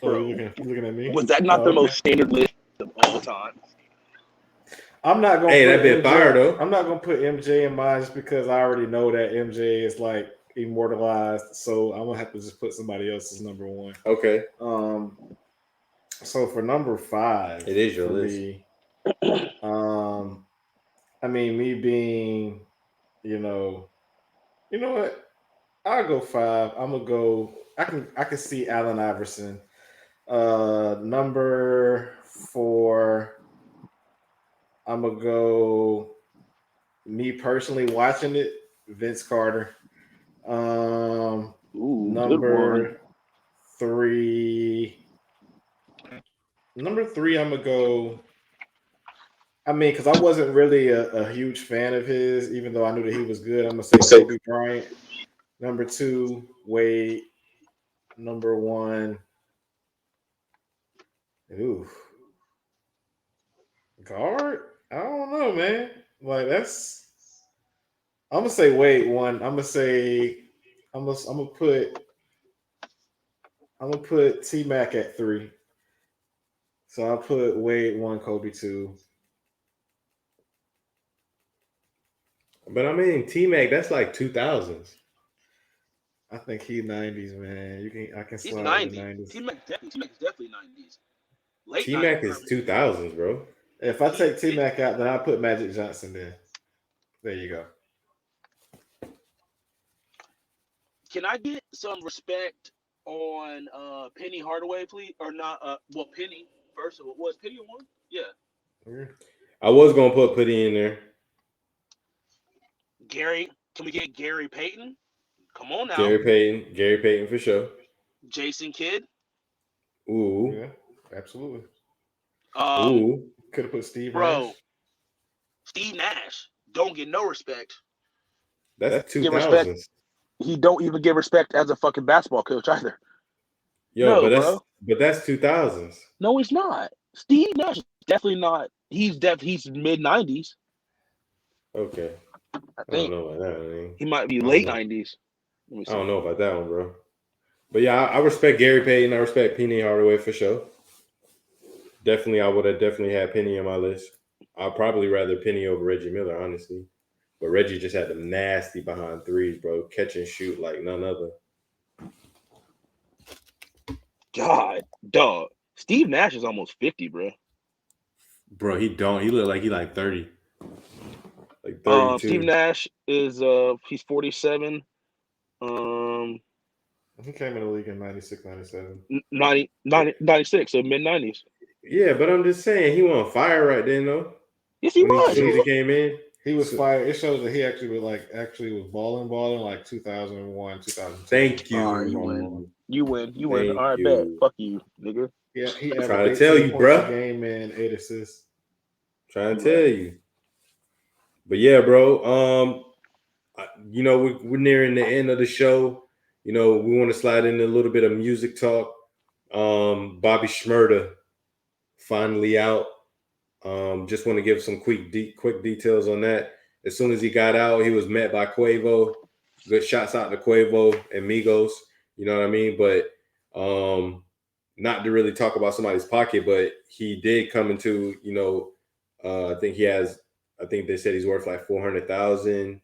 Bro, you looking at me? Was that not the most standard list of all time? I'm not gonna. Hey, that bit fire though. I'm not gonna put MJ in mine just because I already know that MJ is like immortalized. So I'm gonna have to just put somebody else's number 1. Okay. So for number 5, it is your list. Me, I mean, me being, you know what? I'll go 5. I'm gonna go. I can see Allen Iverson. Number 4. I'm gonna go. Me personally watching it, Vince Carter. Number 3. Number 3, I'm gonna go. I mean, because I wasn't really a huge fan of his, even though I knew that he was good. I'm gonna say Kobe Bryant. Number 2, Wade. Number 1. Ooh. Guard? I don't know, man. Like I'm gonna say Wade 1. I'm gonna put T-Mac at 3. So I'll put Wade 1, Kobe 2. But I mean, T-Mac, that's like 2000s. I think he's 90s, man. I can He's slide 90s. the 90s. T-Mac is definitely 90s. Late T-Mac 90s, is 2000s, bro. If I take T-Mac out, then I'll put Magic Johnson there. There you go. Can I get some respect on Penny Hardaway, please? Or not? Penny first of all. Was Penny one? Yeah. I was gonna put Penny in there. Gary, can we get Gary Payton? Come on now. Gary Payton for sure. Jason Kidd. Ooh. Yeah, absolutely. Ooh. Could have put Steve Nash. Steve Nash don't get no respect. That's 2000s. He don't even give respect as a fucking basketball coach either. Yo, but that's 2000s. No, he's not. Steve Nash is definitely not. He's mid 90s. Okay. I think. I don't know about that. I mean, he might be late 90s. I don't know about that one, bro. But yeah, I respect Gary Payton. I respect Penny Hardaway for sure. Definitely, I would have definitely had Penny on my list. I'd probably rather Penny over Reggie Miller, honestly. But Reggie just had them nasty behind threes, bro. Catch and shoot like none other. God, dog. Steve Nash is almost 50, bro. Bro, he don't. He look like he like 30. Like 32. Steve Nash is he's 47. He came in the league in 96, 97. 96, so mid 90s. Yeah, but I'm just saying he wasn't fire right then though. Yes, he was. He came in. He was fired. It shows that he actually was balling like 2001, 2002. Thank you. Right, you win. All right, bet. Fuck you, nigga. Yeah, he trying to tell you, bro. Game and 8 assists. Trying to tell you. But yeah, bro. we're nearing the end of the show. We want to slide in a little bit of music talk. Bobby Shmurda finally out. Just want to give some quick details on that. As soon as he got out, he was met by Quavo. Good shots out to Quavo and Migos. You know what I mean? But not to really talk about somebody's pocket, but he did come into, I think they said he's worth like 400,000.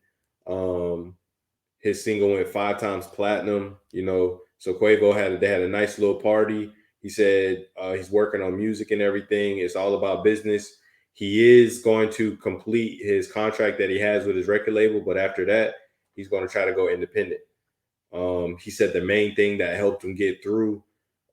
His single went 5 times platinum, so Quavo they had a nice little party. He said he's working on music and everything. It's all about business. He is going to complete his contract that he has with his record label, but after that, he's going to try to go independent. He said the main thing that helped him get through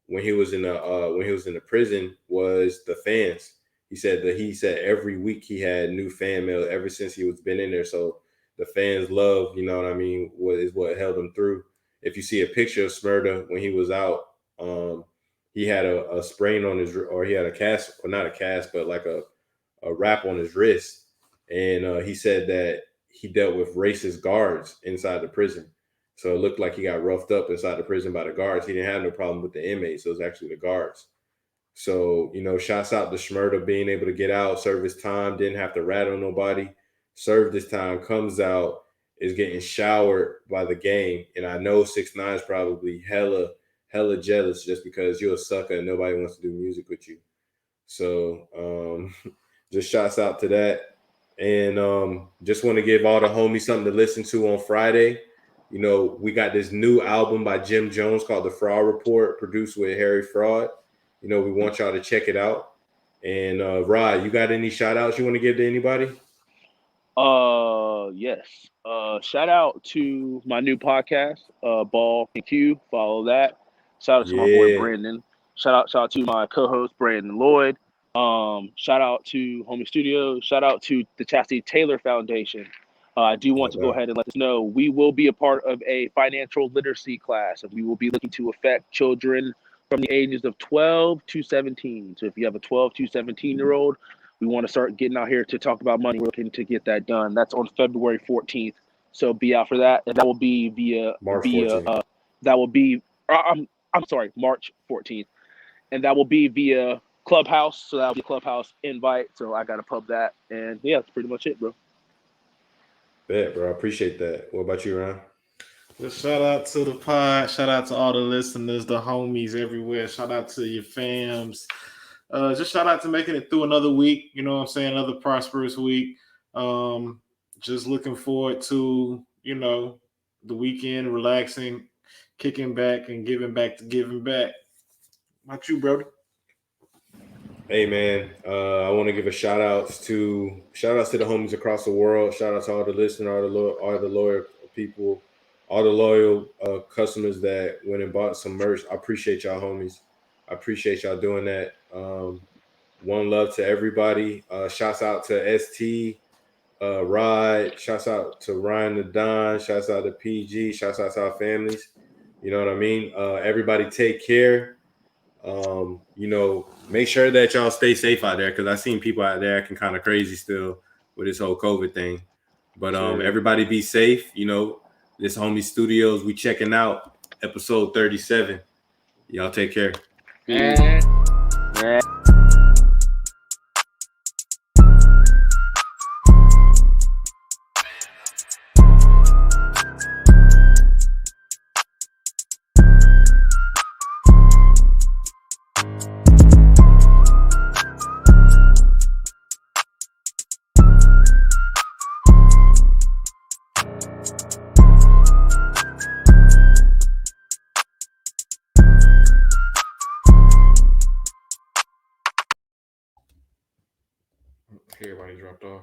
when he was in the prison was the fans. He said every week he had new fan mail ever since he was been in there. So the fans love, what held him through. If you see a picture of Shmurda when he was out, he had a sprain on his, or he had a cast, or not a cast, but like a wrap on his wrist. And he said that he dealt with racist guards inside the prison. So it looked like he got roughed up inside the prison by the guards. He didn't have no problem with the inmates. It was actually the guards. So, shouts out to Shmurda being able to get out, serve his time, didn't have to rat on nobody, served his time, comes out, is getting showered by the game. And I know 6ix9ine is probably hella jealous just because you're a sucker and nobody wants to do music with you. So just shouts out to that. And just want to give all the homies something to listen to on Friday. We got this new album by Jim Jones called The Fraud Report, produced with Harry Fraud. We want y'all to check it out. And Rod, you got any shout outs you want to give to anybody? Yes. Shout out to my new podcast, Ball and Q. Follow that. Shout out to my boy Brandon. Shout out to my co-host Brandon Lloyd. Shout out to Homie Studios. Shout out to the Chastity Taylor Foundation. I do want to go ahead and let us know we will be a part of a financial literacy class, and we will be looking to affect children from the ages of 12 to 17. So if you have a 12 to 17-year-old, we want to start getting out here to talk about money. We're looking to get that done. That's on February 14th. So be out for that. And that will be March 14th. March 14th. And that will be via Clubhouse. So that'll be a Clubhouse invite. So I got to pub that. And yeah, that's pretty much it, bro. Bet, bro. I appreciate that. What about you, Ryan? Just shout out to the pod. Shout out to all the listeners, the homies everywhere. Shout out to your fams. Just shout out to making it through another week. You know what I'm saying? Another prosperous week. Just looking forward to, the weekend, relaxing, kicking back and giving back to giving back. How about you, brother? Hey man, I want to give a shout outs to the homies across the world. Shout out to all the listeners, all the loyal people, all the loyal customers that went and bought some merch. I appreciate y'all, homies. I appreciate y'all doing that. One love to everybody. Shouts out to ST, Rod. Shouts out to Ryan the Don. Shouts out to PG. Shouts out to our families. You know what I mean? Everybody take care. Make sure that y'all stay safe out there, because I've seen people out there acting kind of crazy still with this whole COVID thing. But everybody be safe. This Homie Studios, we checking out episode 37. Y'all take care. Yeah. Everybody dropped off.